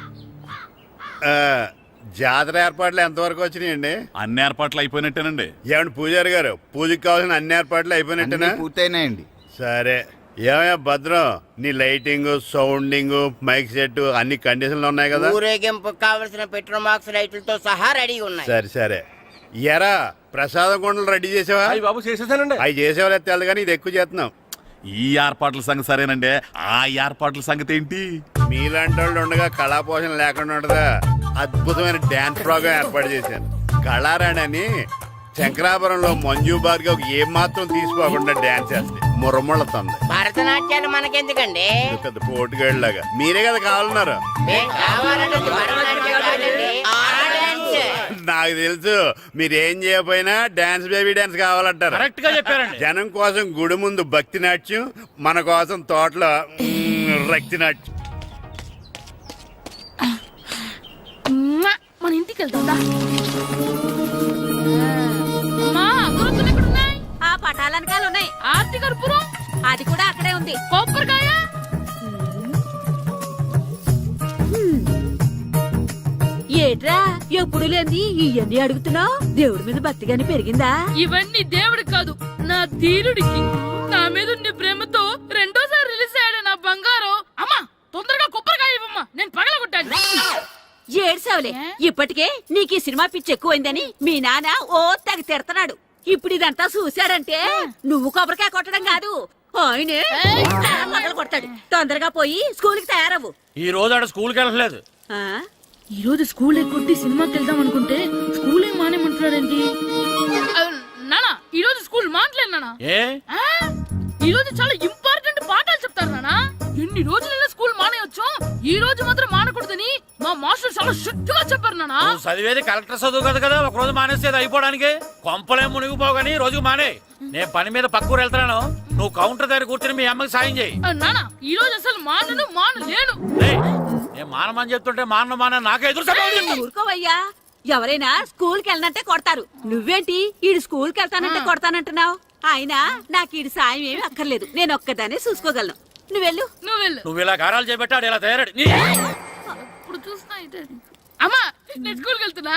జాతర ఏర్పాట్లు ఎంతవరకు వచ్చినాయండి? అన్ని ఏర్పాట్లు అయిపోయినట్టేనండి. ఏమండి పూజారి గారు, పూజకి కావాల్సిన అన్ని ఏర్పాట్లు అయిపోయినట్టేనా? పూర్తయినాయండి. సరే. ఏమయ్యా భద్రం, నీ లైటింగ్, సౌండింగ్, మైక్ సెట్ అన్ని కండిషన్లు ఉన్నాయి కదా? ఊరేగింపు కావలసిన పెట్రోల్ మార్క్స్ లైట్లతో సహా రెడీ ఉన్నాయి. సరే. ఎరా ప్రసాదం కొండలు రెడీ చేసావా? బాబు చేసేసానండి. అవి చేసేవాళ్ళు తెలదు కానీ ఇది ఎక్కువ చేస్తున్నాం. ఈ ఏర్పాట్ల సంగతి సరేనండి, ఆ ఏర్పాట్ల సంగతి ఏంటి? మీలాంటి వాళ్ళు ఉండగా కళాపోషణ లేకుండా ఉండదా? అద్భుతమైన డ్యాన్స్ ప్రోగ్రామ్ ఏర్పాటు చేశాను. కళారాణి అని శంకరాపురంలో మంజు భార్గవ్ ఏం మాత్రం తీసుకోకుండా డ్యాన్స్ చేస్తే మురముళ్ళతుంది. భరతనాట్యాలు మనకెందుకండి? పెద్ద పోటుగాళ్ళలాగా మీరే కదా కావాలన్నారు. నాకు తెలుసు మీరేం చేయకపోయినా డాన్స్ బేబీ డాన్స్ కావాలంటారు. కరెక్ట్ గా చెప్పారండి. జనం కోసం గుడి ముందు భక్తి నాట్యం, మన కోసం తోటలో రక్తి నాట్యం. మన ఇంటికి వెళ్తుందా? అమ్మా, అగరొత్తులు ఎక్కడున్నాయి? ఆ పటాలనకాలు ఉన్నాయి. ఆర్తి కర్పూరం అది కూడా అక్కడే ఉంది. కొబ్బరికాయ ఏట్రా ఎప్పుడు లేని ఇవన్నీ అడుగుతున్నావు? దేవుడి మీద భక్తి గాని పెరిగిందా? ఇవన్నీ దేవుడికి కాదు, నా ధీరుడికి. నా మీద ఉండే ప్రేమతో రెండోసారి రిలీజ్ అయ్యాడు నా బంగారం. అమ్మా, తొందరగా కొబ్బరికాయ ఇవ్వమ్మా, నేను పగలగొట్టాను. ఏడ్సావులే. ఇప్పటికే నీకు ఈ సినిమా పిచ్చి ఎక్కువైందని మీ నాన్న ఓ తెగ తిడతాడు. ఇప్పుడు ఇదంతా చూశాడంటే నువ్వు కొబ్బరికాయ కొట్టడం కాదు, ఆయనే మొదలు కొడతాడు. తొందరగా పోయి స్కూల్ కి తయారవు. ఈ రోజు ఆడ స్కూల్కి వెళ్ళలేదు. ఆ? ఈ రోజు స్కూల్ ఎక్కొట్టి సినిమాకి వెళ్దాం అనుకుంటే స్కూల్ ఏం మానేమంటున్నాడండి. నానా, ఈ రోజు స్కూల్ మానట్లేదు నానా. ఏ ఈ రోజు చాలా ఇంపార్టెంట్ పాఠాలు చెప్తారు నానా. ఎన్ని రోజులైనా స్కూల్ మానేయొచ్చు, ఈ రోజు మాత్రం మానకూడదని మా మాస్టర్ చాలా స్ట్రిక్ట్ గా చెప్పారు నానా. నువ్వు చదివేది కలెక్టర్ చదువు కదా కదా, ఒక రోజు మానేసేది అయిపోవడానికి. కొంపలే మునిగిపోగాని రోజుకు మానే. నేను పని మీద పక్కూరు వెళ్తున్నాను, నువ్వు కౌంటర్ దగ్గర కూర్చొని మీ అమ్మకి సాయం చేయి. నానా, ఈ రోజు అసలు మానలేను. నేను మానమని చెప్తుంటే మాన నాకే ఎదురు ఊరుకోవయ్యా. ఎవరైనా స్కూల్ కి వెళ్ళనంటే కొడతారు, నువ్వేంటి ఈడు స్కూల్ కి వెళ్తానంటే కొడతానంటున్నావు? అయినా నాకు ఈడు సాయం ఏమి అక్కర్లేదు, నేను ఒక్కదానే చూసుకోగలను. నువ్వెళ్ళు. నువ్వు ఇలా గారాలు చేపెట్టాడు ఇలా తయారాడు. ఇప్పుడు చూస్తా అమ్మా, నేను స్కూల్కి వెళ్తున్నా.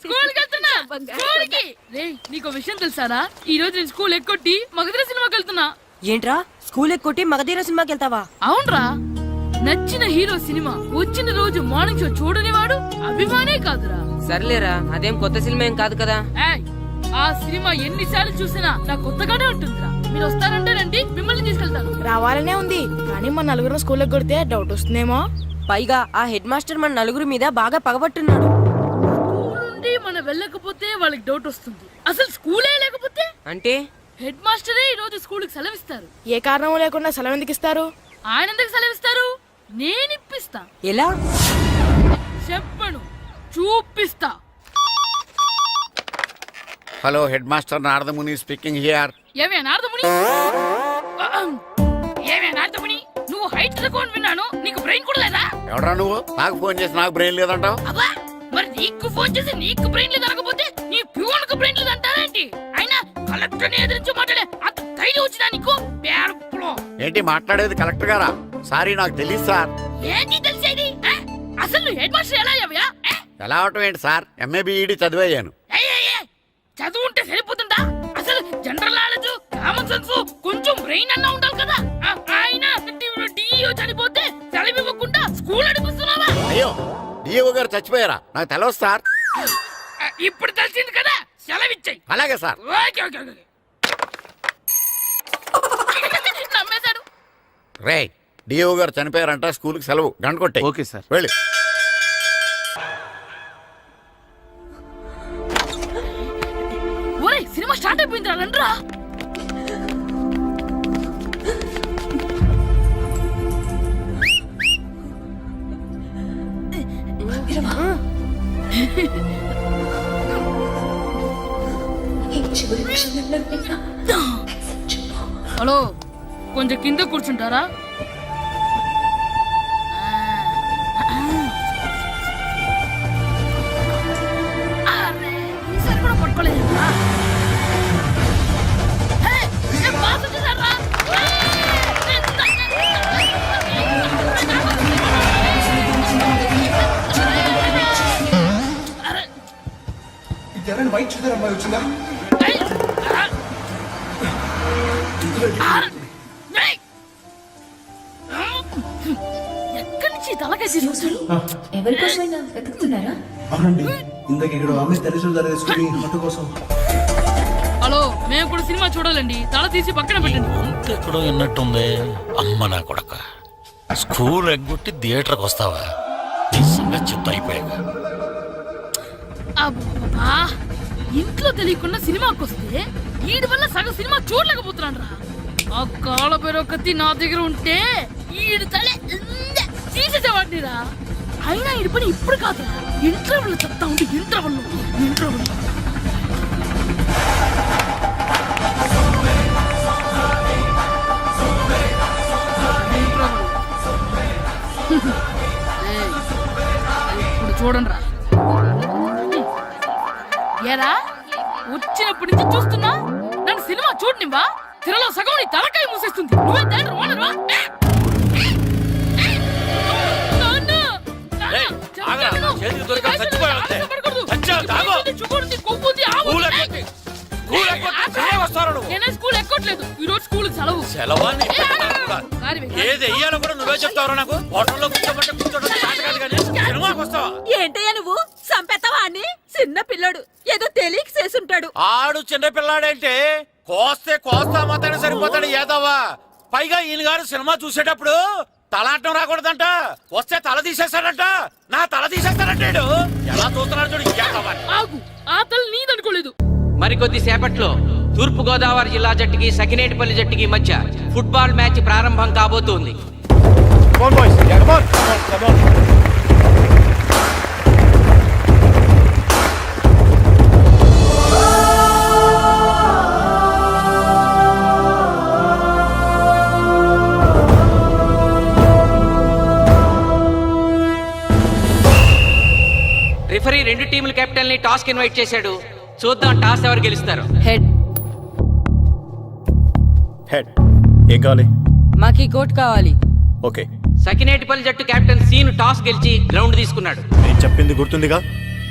స్కూల్కి రేయ్, నీకు విషయం తెలుసారా? ఈ రోజు నేను స్కూల్ ఎక్కొట్టి మగధీర సినిమాకి వెళ్తున్నా. ఏంట్రా స్కూల్ ఎక్కొట్టి మగధీర సినిమాకి వెళ్తావా? అవునరా, నచ్చిన హీరో సినిమా వచ్చిన రోజు మార్నింగ్ షో చూడని వాడు అభిమానే కాదురా. సర్లేరా, అదేం కొత్త సినిమా ఏం కాదు కదా. ఏయ్, ఆ సినిమా ఎన్నిసార్లు చూసినా నాకు కొత్తగానే ఉంటుందిరా. మీరు వస్తారంటే రండి, మిమ్మల్ని తీసుకెళ్తాను. రావాలనే ఉంది కానీ మన నలుగురు స్కూల్లో కొడితే డౌట్ వస్తుందేమో. పైగా ఆ హెడ్ మాస్టర్ మన నలుగురు మీద బాగా పగబట్టున్నాడు. స్కూల్ నుండి మనం వెళ్ళకపోతే వాళ్ళకి డౌట్ వస్తుంది. అసలు స్కూలే లేకపోతే అంటే హెడ్ మాస్టరే ఈ రోజు స్కూల్కి సెలవిస్తారు. ఏ కారణం లేకుండా సెలవు ఎందుకు ఇస్తారు? ఆయన ఎందుకు సెలవిస్తారు? నేను ఇప్పిస్తా. ఎలా చెప్పను, చూపిస్తా. Hello, head master Naradamuni speaking here. ఏమే నారదముని, నువ్వు హైట్ తక్కువ విన్నాను, నీకు బ్రెయిన్ కూడా లేదా? ఎవడా నువ్వు? నాకు ఫోన్ చేసి నాకు బ్రెయిన్ లేదంటావు? అబ్బా, మరి నీకు ఫోన్ చేసి నీకు బ్రెయిన్ లేదు అనకపోతే నీ ప్యూన్ కు బ్రెయిన్ లేదు అంటారేంటి? అయినా కలెక్టర్ ని ఎదిరించి మాట్లాడే అంత ధైర్యం వచ్చినా నీకు? ఏంటి మాట్లాడేది? కలెక్టర్ గారా? సారీ నాకు తెలియదు సార్. ఏంటి తెలిసేది అసలు నువ్వు హెడ్ మాస్టర్ ఎలా అయ్యావ్యా? ఎలా అవటం ఏంటి సార్, ఎంఏ బిఈడి చదివయ్యాను. చదువు ఉంటే సరిపోతుందా? అసలు జనరల్ నాలెడ్జ్, కామన్ సెన్స్, కొంచెం బ్రెయిన్ అన్నా ఉండాలి కదా. ఆయన డిఇఓ చనిపోతే సెలవివ్వకుండా స్కూల్ నడిపిస్తున్నావా? అయ్యో, డిఓ గారు చచ్చిపోయారా? నాకు తెలవదు సార్. ఇప్పుడు తెలిసింది కదా, సెలవిచ్చాయి. అలాగే సార్. Okay okay okay. నమ్మేశాడు. రే, డిఓ గారు చనిపోయారంట, స్కూల్కి సెలవు, గంట కొట్టే. Okay sir. వెళ్ళి. ఒరేయ్, సినిమా స్టార్ట్ అయిపోయింది రండ్రా. హలో, కొంచెం కింద కూర్చుంటారా? ఈసారి కూడా పట్టుకోలేదు. వైట్ చూద్దరు అమ్మాయి వచ్చిందా? ఎక్కడి నుంచి తలకాయ తీసుకొచ్చాడు? ఎవరికోసమైనా వెతుకుతున్నారా? అవునండి, ఇందాక ఇక్కడ అమ్మాయి తల్లిదండ్రులు తీసుకుని ఫోటో కోసం. హలో, మేము కూడా సినిమా చూడాలండి. తల తీసి పక్కన పెట్టండి. ఎక్కడో విన్నట్టుంది. అమ్మ నా కొడక, స్కూల్ ఎగ్గొట్టి థియేటర్కి వస్తావా? నిజంగా చెత్త అయిపోయాక. అబ్బా, ఇంట్లో తెలియకుండా సినిమాకి వస్తే వీడి వల్ల సగం సినిమా చూడలేకపోతున్నాడు రా. ఆ కాళ్ళ పేరు కత్తి నా దగ్గర ఉంటే ఈడు తలే తీసేసేవాడిని రా. అయినా ఈడి పని ఇప్పుడు కాదురా, ఇంటర్వెల్ చెప్తా ఉంటే ఇంటర్వెల్ ఇప్పుడు చూడండి రా. ఏరా, వచ్చినప్పటి నుంచి చూస్తున్నా, నన్ను సినిమా చూడనివ్వా? తిరలో సగం నీ తలకాయ మూసేస్తుంది. నువ్వే థియేటర్ ఓనర్వా? స్కూల్ ఎక్కట్లేదు, ఈ రోజు స్కూల్ సెలవు. ఏంటయ్యా నువ్వు సంపెత్తవా అని? చిన్న పిల్లడు ఏదో తెలియక చేసుంటాడు. ఆడు చిన్న పిల్లాడంటే కోస్తే కోస్తా మాత్రమే సరిపోతాడు ఏదవ్వా. పైగా ఈయన గారు సినిమా చూసేటప్పుడు తలాటం రాకూడదంట, వస్తే తల తీసేస్తాడంట. నా తల తీసేస్తాడంటాడు. ఎలా చూస్తున్నాడు చూడు. ఆగు, ఆ తల నీదనుకోలేదు. మరికొద్ది సేపట్లో తూర్పు గోదావరి జిల్లా జట్టుకి సకినేటిపల్లి జట్టుకి మధ్య ఫుట్బాల్ మ్యాచ్ ప్రారంభం కాబోతోంది. రిఫరీ రెండు టీముల కెప్టెన్ ని టాస్ కి ఇన్వైట్ చేశాడు. చూద్దాం టాస్ ఎవరు గెలుస్తారు. హెడ్. హెడ్. ఏం కావాలి? మాకి కోట్ కావాలి. ఓకే. సకినేటిపల్లి జట్టు కెప్టెన్ సీను టాస్ గెలిచి గ్రౌండ్ తీసుకున్నాడు. నేను చెప్పింది గుర్తుందిగా,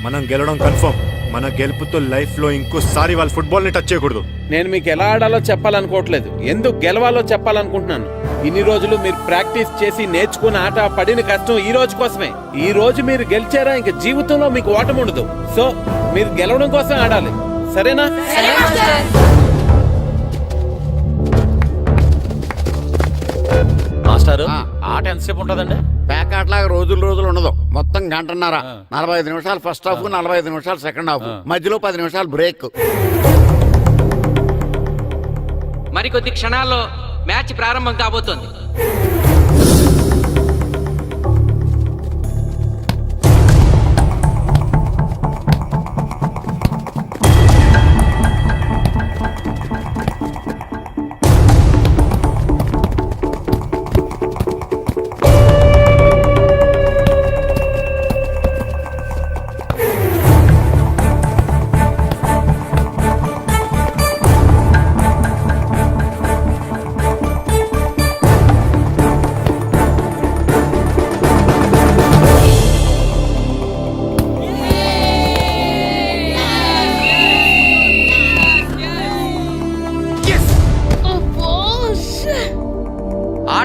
మనం గెలవడం కన్ఫర్మ్. మన గెలుపుతో లైఫ్ లో ఇంకోసారి వాళ్ళ ఫుట్బాల్ ని టచ్ చేయకూడదు. నేను మీకు ఎలా ఆడాలో చెప్పాలనుకోవట్లేదు, ఎందుకు గెలవాలో చెప్పాలనుకుంటున్నాను. ఇన్ని రోజులు మీరు ప్రాక్టీస్ చేసి నేర్చుకున్న ఆట పడిన కష్టం ఈ రోజు కోసమే. ఈ రోజు మీరు గెలిచారా, ఇంక జీవితంలో మీకు ఓటమి ఉండదు. సో మీరు గెలవడం కోసం ఆడాలి, సరేనా? మాస్టారు, ఆట ఎంతసేపు ఉంటుందండి? ప్యాకాట్లాగా రోజులు ఉండదు. మొత్తం గంటన్నర. 45 నిమిషాలు ఫస్ట్ హాఫ్, 45 నిమిషాలు సెకండ్ హాఫ్, మధ్యలో 10 నిమిషాలు బ్రేక్. మరికొద్ది క్షణాల్లో మ్యాచ్ ప్రారంభం కాబోతోంది.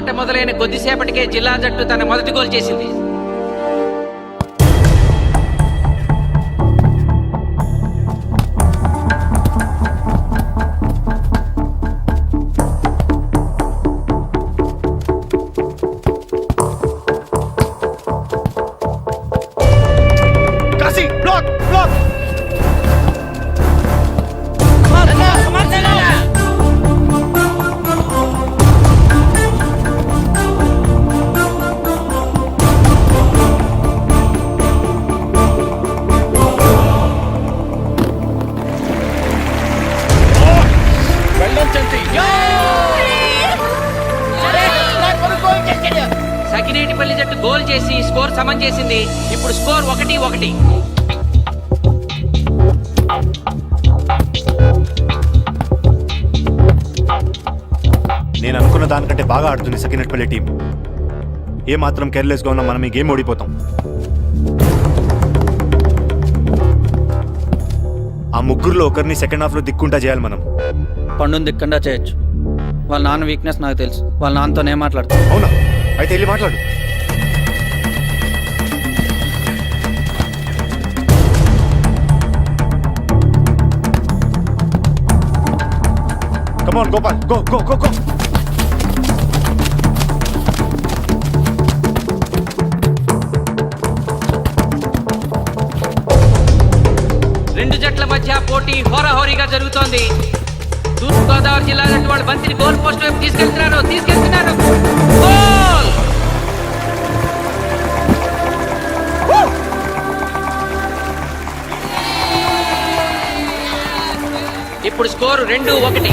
ఆట మొదలైన కొద్దిసేపటికే జిల్లా జట్టు తన మొదటి గోల్ చేసింది. సకినేటిపల్లి జట్టు గోల్ చేసి స్కోర్ సమం చేసింది. ఇప్పుడు స్కోర్ 1-1. నేను అనుకున్న దానికంటే బాగా ఆడుతుంది సకినేట్పల్లి టీం. ఏ మాత్రం కేర్లెస్గా ఉన్నా మనం ఈ గేమ్ ఓడిపోతాం. ఆ ముగ్గురులో ఒకరిని సెకండ్ హాఫ్లో దిక్కుంటా చేయాలి మనం. పండుని దిక్కుండా చేయొచ్చు. వాళ్ళ నాన్న వీక్నెస్ నాకు తెలుసు. వాళ్ళ నాన్నతోనే మాట్లాడతాను. అవునా? అయితే వెళ్ళి మాట్లాడు. Come on, Gopal. Go, go, go, go. రెండు జట్ల మధ్య పోటీ హోరాహోరీగా జరుగుతోంది. తూర్పుగోదావరి జిల్లా జట్టు వాళ్ళు బంతిని గోల్ పోస్ట్ వైపు తీసుకెళ్తున్నారు. గోల్! ఇప్పుడు స్కోరు 2-1.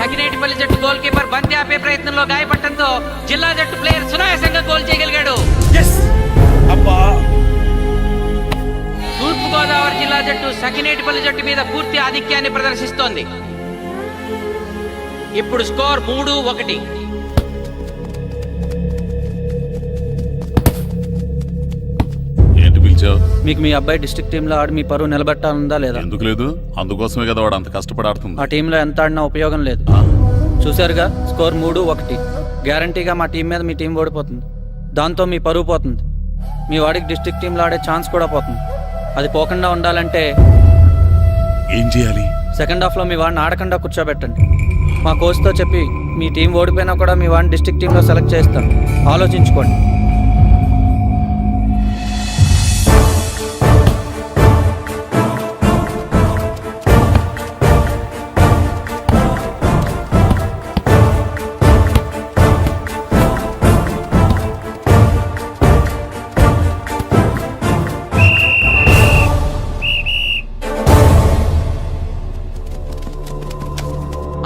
సకినేటిపల్లి జట్టు గోల్ కీపర్ బంతి ఆపే ప్రయత్నంలో గాయపడటంతో జిల్లా జట్టు ప్లేయర్ సునాయాసంగా గోల్ చేయగలిగాడు. తూర్పుగోదావరి జిల్లా జట్టు సకినేటిపల్లి జట్టు మీద పూర్తి ఆధిక్యాన్ని ప్రదర్శిస్తోంది. ఇప్పుడు స్కోర్ 3-1. మీకు మీ అబ్బాయి డిస్ట్రిక్ట్ టీంలో ఆడి మీ పరువు నిలబెట్టాలందా లేదా? ఎందుకు లేదు? అందుకోసమే కదా వాడు అంత కష్టపడి ఆడుతుంది. ఆ టీంలో ఎంత ఆడినా ఉపయోగం లేదు. చూసారుగా, స్కోర్ 3-1. గ్యారంటీగా మా టీం మీద మీ టీం ఓడిపోతుంది. దాంతో మీ పరువు పోతుంది. మీ వాడికి డిస్ట్రిక్ట్ టీంలో ఆడే ఛాన్స్ కూడా పోతుంది. అది పోకుండా ఉండాలంటే ఏం చేయాలి? సెకండ్ హాఫ్లో మీ వాడిని ఆడకుండా కూర్చోబెట్టండి. మా కోచ్తో చెప్పి మీ టీం ఓడిపోయినా కూడా మీ వాడిని డిస్ట్రిక్ట్ టీంలో సెలెక్ట్ చేస్తాం. ఆలోచించుకోండి.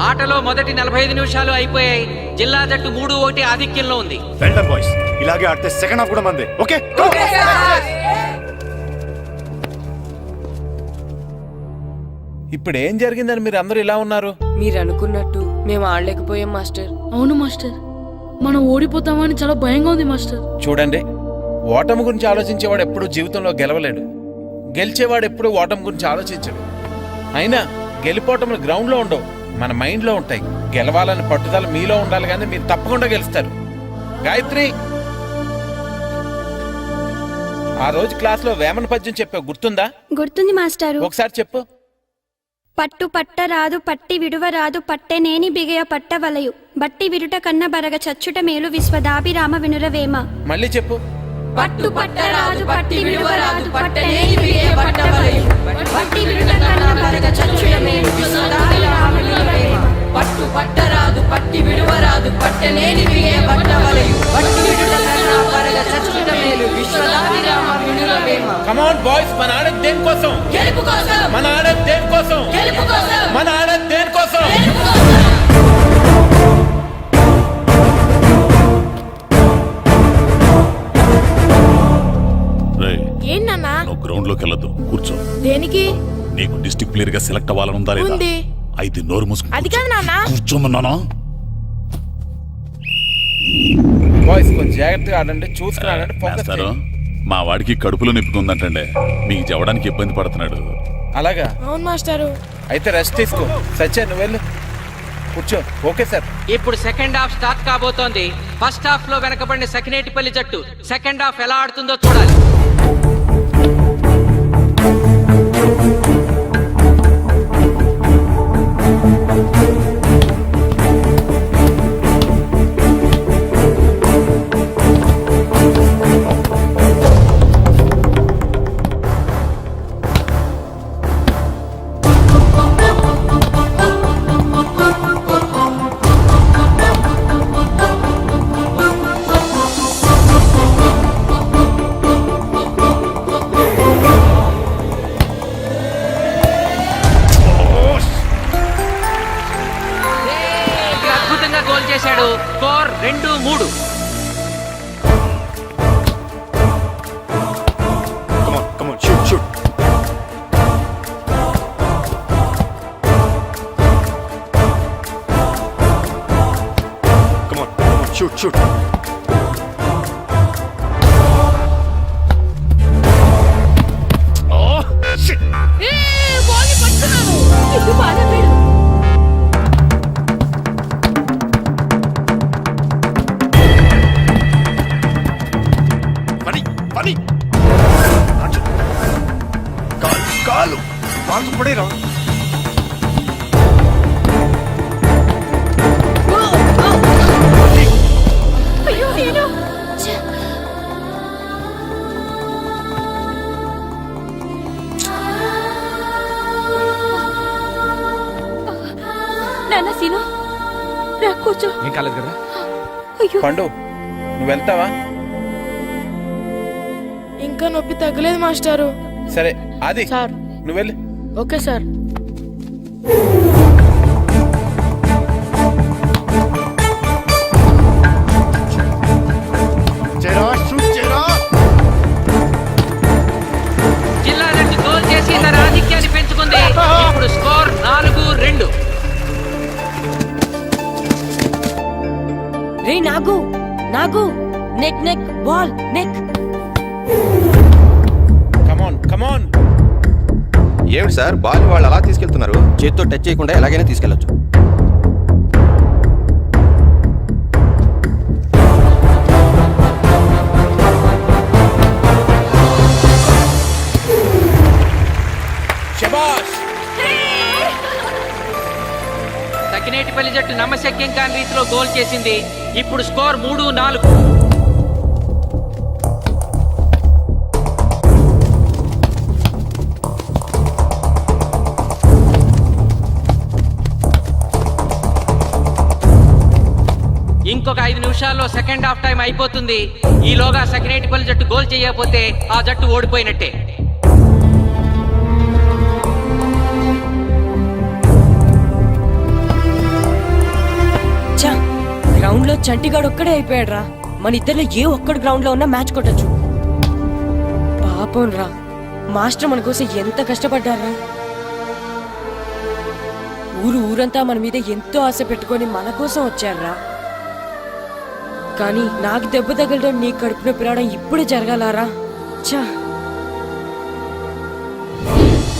ఆటలో మొదటి 45 నిమిషాలు అయిపోయాయి. జిల్లా జట్టు 3-1 ఆధిక్యంలో ఉంది. వెల్డన్ బాయ్స్, ఇలాగే ఆడితే సెకండ్ హాఫ్ కూడా మందే. ఓకే? ఇప్పుడు ఏం జరిగిందని మీరు అందరూ ఇలా ఉన్నారు? మీరు అనుకున్నట్టు మేము ఆడలేకపోయాం మాస్టర్. అవును మాస్టర్, మనం ఓడిపోతామని చాలా భయంగా ఉంది మాస్టర్. చూడండి, ఓటమి గురించి ఆలోచించేవాడు ఎప్పుడు జీవితంలో గెలవలేడు. గెలిచేవాడు ఎప్పుడు ఓటమి గురించి ఆలోచించడు. అయినా గెలిపోవటములు గ్రౌండ్లో ఉండవు, మన మైండ్లో ఉంటాయి. గెలవాలని పట్టుదల మీలో ఉండాలి, కానీ మీరు తప్పకుండా గెలుస్తారు. గాయత్రి, ఆ రోజు క్లాస్లో వేమన పద్యం చెప్పావు, గుర్తుందా? గుర్తుంది మాస్టారు. ఒకసారి చెప్పు. పట్టు పట్ట రాదు పట్టి విడువ రాదు పట్టెనేని బిగయ పట్ట వలయు బట్టి విరుట కన్న బరగ చచ్చుట మేలు విశ్వదాభిరామ వినురవేమ. మళ్ళీ చెప్పు. పట్టు పట్ట రాదు పట్టి విడువ రాదు పట్టనేని బిగయ పట్ట వలయు బట్టి విరుట కన్న బరగ చచ్చుట మేలు విశ్వదాభిరామ వినురవేమ. పట్టు పట్ట రాదు పట్టి విడువ రాదు పట్టనేని బిగయ పట్ట ప్లేయర్ గా సెలెక్ట్ అవ్వాలని ఉందా లేదా? ఉంది. అయితే నోరు మూసుకుని అది కాదు నాన్న. కూర్చోమన్నానా? బాయ్స్ కొంచెం జాగ్రత్తగా ఆడండి, చూసుకుని ఆడండి, ఫోకస్ మాస్టారు, చేయండి. మా వాడికి కడుపులో నొప్పి ఉందంటండి, మీకు చెప్పడానికి ఇబ్బంది పడుతున్నాడు. అలాగా? అవును మాస్టారు. అయితే రెస్ట్ తీసుకో. సత్య నువ్వు వెళ్ళు, కూర్చో. Okay sir. ఇప్పుడు సెకండ్ హాఫ్ స్టార్ట్ కాబోతోంది. ఫస్ట్ హాఫ్ లో వెనకబడిన సకినేటిపల్లి జట్టు సెకండ్ హాఫ్ ఎలా ఆడుతుందో చూడాలి. అద్భుతంగా గోల్ చేశాడు. Score 2-3. Come on, shoot. Come on, shoot. Oh, shit. Ball పట్టుకున్నాను. ఇల్లు బాగా వీడు. పని కాలు పడేరా. అయ్యో నేను నాన్న సీను రా కూర్చో. ఏం కాలేదు కదా? అయ్యో పండు నువ్వు వెళ్తావా? ఇంకా నొప్పి తగ్గలేదు మాస్టారు. సరే అది సార్. నువ్వు వెళ్ళు. Okay sir. జిల్లా జట్టు గోల్ చేసి తన ఆధిక్యాన్ని పెంచుకుంది. ఇప్పుడు స్కోర్ 4-2. రే నాగు నెక్ బాల్ నెక్. కమాన్. ఏమిటి సార్, బాల్ వాళ్ళు అలా తీసుకెళ్తున్నారు? చేతితో టచ్ చేయకుండా ఎలాగైనా తీసుకెళ్లొచ్చు. సకినేటిపల్లి జట్టు నమ్మశక్యం కాని రీతిలో గోల్ చేసింది. ఇప్పుడు స్కోర్ 3-4. ఇంకొక 5 నిమిషాల్లో సెకండ్ హాఫ్ టైం అయిపోతుంది. ఈలోగా సకినేటిపల్లి జట్టు గోల్ చేయకపోతే ఆ జట్టు ఓడిపోయినట్టే. గ్రౌండ్ లో చంటిగాడు ఒక్కడే అయిపోయాడు రా. మన ఇద్దరిలో ఏ ఒక్కడు గ్రౌండ్ లో ఉన్నా మ్యాచ్ కొట్టచ్చు. పాపం రా, మాస్టర్ మన కోసం ఎంత కష్టపడ్డారా. ఊరంతా మన మీద ఎంతో ఆశ పెట్టుకొని మన కోసం వచ్చారా. కానీ నాకు దెబ్బ తగలడం, నీ కడుపు నొప్పి రావడం ఇప్పుడే జరగాలారా. చా,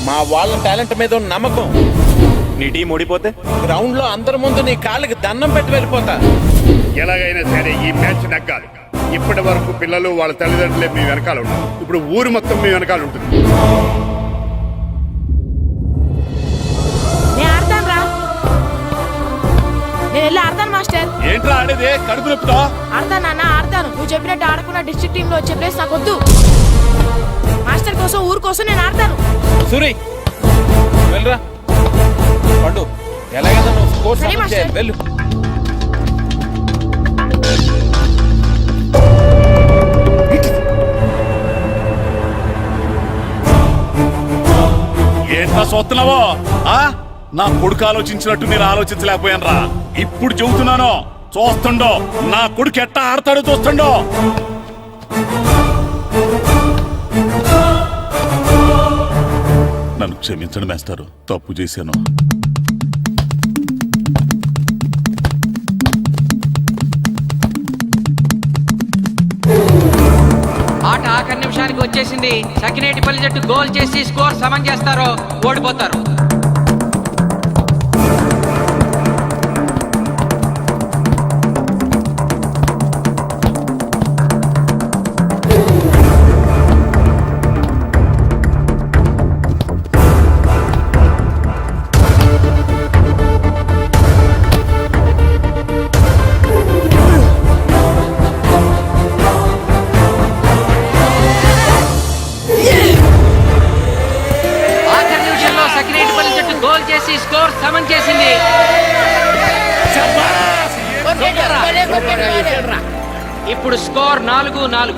మా వాళ్ళ టాలెంట్ మీద ఉన్న నమ్మకం. నీ టీం ఓడిపోతే గ్రౌండ్ లో అందరి ముందు నీ కాళ్ళకి దండం పెట్టి వెళ్ళిపోతా. ఎలాగైనా సరే ఈ మ్యాచ్ నెగ్గాలి. ఇప్పటి వరకు పిల్లలు వాళ్ళ తల్లిదండ్రులే మీ వెనకాల ఉంటారు. ఇప్పుడు ఊరు మొత్తం మీ వెనకాల ఉంటుంది. నేను ఆడతాను రా. నేను వెళ్ళి ఆడతాను మాస్టర్. ఏంట్రా ఆడేది? కడుపు నొప్పితో ఆడతాను నాన్న, ఆడతాను. నువ్వు చెప్పినట్టు ఆడకుండా డిస్ట్రిక్ట్ టీమ్ లో వచ్చే ప్లేస్ నాకు వద్దు. మాస్టర్ కోసం, ఊరు కోసం నేను ఆడతాను. సూరి వెళ్ళరా. పండు ఎలాగైనా నువ్వు స్కోర్ సరే సాధించే. మాస్టర్. వెళ్ళు. ఏంట్రా చూస్తున్నావో? నా కొడుకు ఆలోచించినట్టు నేను ఆలోచించలేకపోయాను రా. ఇప్పుడు చెబుతున్నాను, చూస్తుండో నా కొడుకు ఎట్టా ఆడతాడో చూస్తుండో. నన్ను క్షమించండి మేస్టారు, తప్పు చేశాను. ఆట ఆఖరి నిమిషానికి వచ్చేసింది. సకినేటిపల్లి జట్టు గోల్ చేసి స్కోర్ సమం చేస్తారో ఓడిపోతారు. ఆఖరి నిమిషంలో సకినేటిపల్లి జట్టు గోల్ చేసి స్కోర్ సమం చేసింది. ఇప్పుడు స్కోర్ 4-4.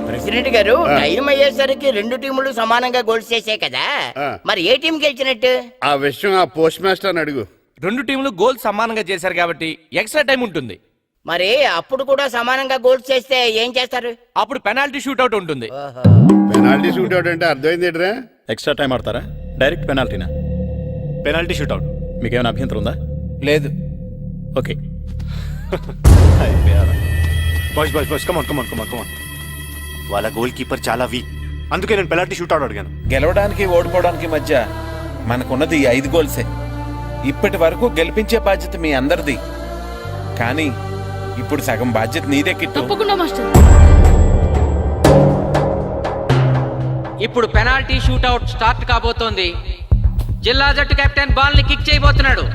ప్రెసిడెంట్ గారు, టైం అయ్యేసరికి రెండు టీములు సమానంగా గోల్స్ చేసాయి కదా, మరి ఏ టీం గెలిచినట్టు? ఆ విషయం ఆ పోస్ట్ మాస్టర్ అడుగు. రెండు టీంలు గోల్ సమానంగా చేశారు కాబట్టి ఎక్స్ట్రా టైం ఉంటుంది. మరి అప్పుడు కూడా సమానంగా గోల్స్ చేస్తే ఏం చేస్తారు? అప్పుడు పెనాల్టీ షూట్అవుట్ ఉంటుంది. పెనాల్టీ షూట్అవుట్ అంటే అర్థమైంది ఏంట్రా? ఎక్స్ట్రా టైం ఆడతారా, డైరెక్ట్ పెనాల్టీనా? Penalty shootout. మీకేమైనా అభ్యంతరం ఉందా? లేదు. ఓకే. Boys come on. వాళ్ళ గోల్ కీపర్ చాలా వీక్, అందుకే నేను పెనాల్టీ షూట్అవుట్ అడిగాను. గెలవడానికి ఓడిపోవడానికి మధ్య మనకున్నది 5 గోల్సే. ఇప్పటి వరకు గెలిపించే బాధ్యత మీ అందరిది, కానీ ఇప్పుడు సగం బాధ్యత నీదే కిట్టు. తప్పకుండా మాస్టర్. ఇప్పుడు పెనాల్టీ షూట్అవుట్ స్టార్ట్ కాబోతోంది. జిల్లా జట్టు కెప్టెన్ బాల్ ని కిక్ చేయబోతున్నాడు.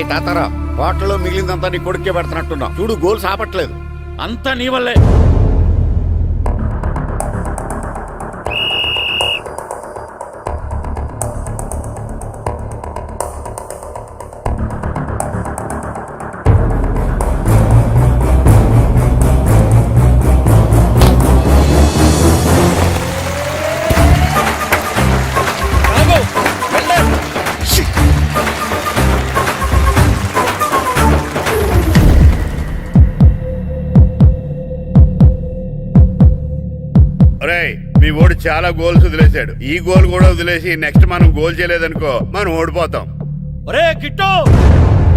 తాతారా, హోటల్లో మిగిలిందంతా నీ కొడుకే పెడుతున్నట్టున్నావు. చూడు, గోల్స్ ఆపట్లేదు. అంతా నీ వల్లే. మీ ఓడి చాలా గోల్స్ వదిలేశాడు. ఈ గోల్ కూడా వదిలేసి నెక్స్ట్ మనం గోల్ చేయలేదనుకో మనం ఓడిపోతాం. ఒరే కిట్టు,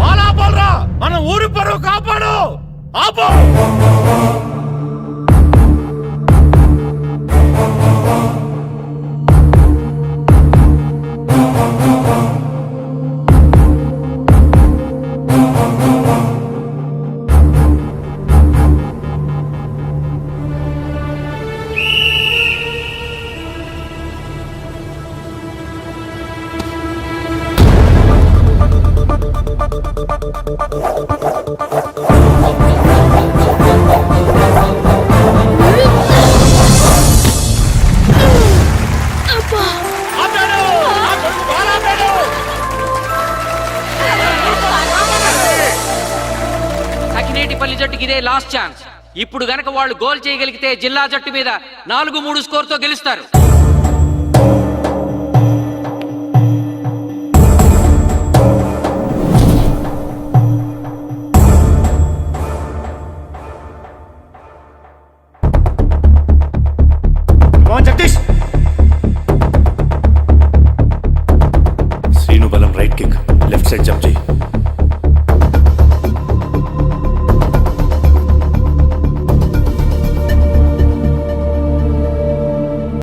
బాల్ ఆపాలరా, మన ఊరి పరువు కాపాడు. ఆపో. Oh, last chance. ఇప్పుడు గనక వాళ్ళు గోల్ చేయగలిగితే జిల్లా జట్టు మీద 4-3 స్కోర్ తో గెలుస్తారు.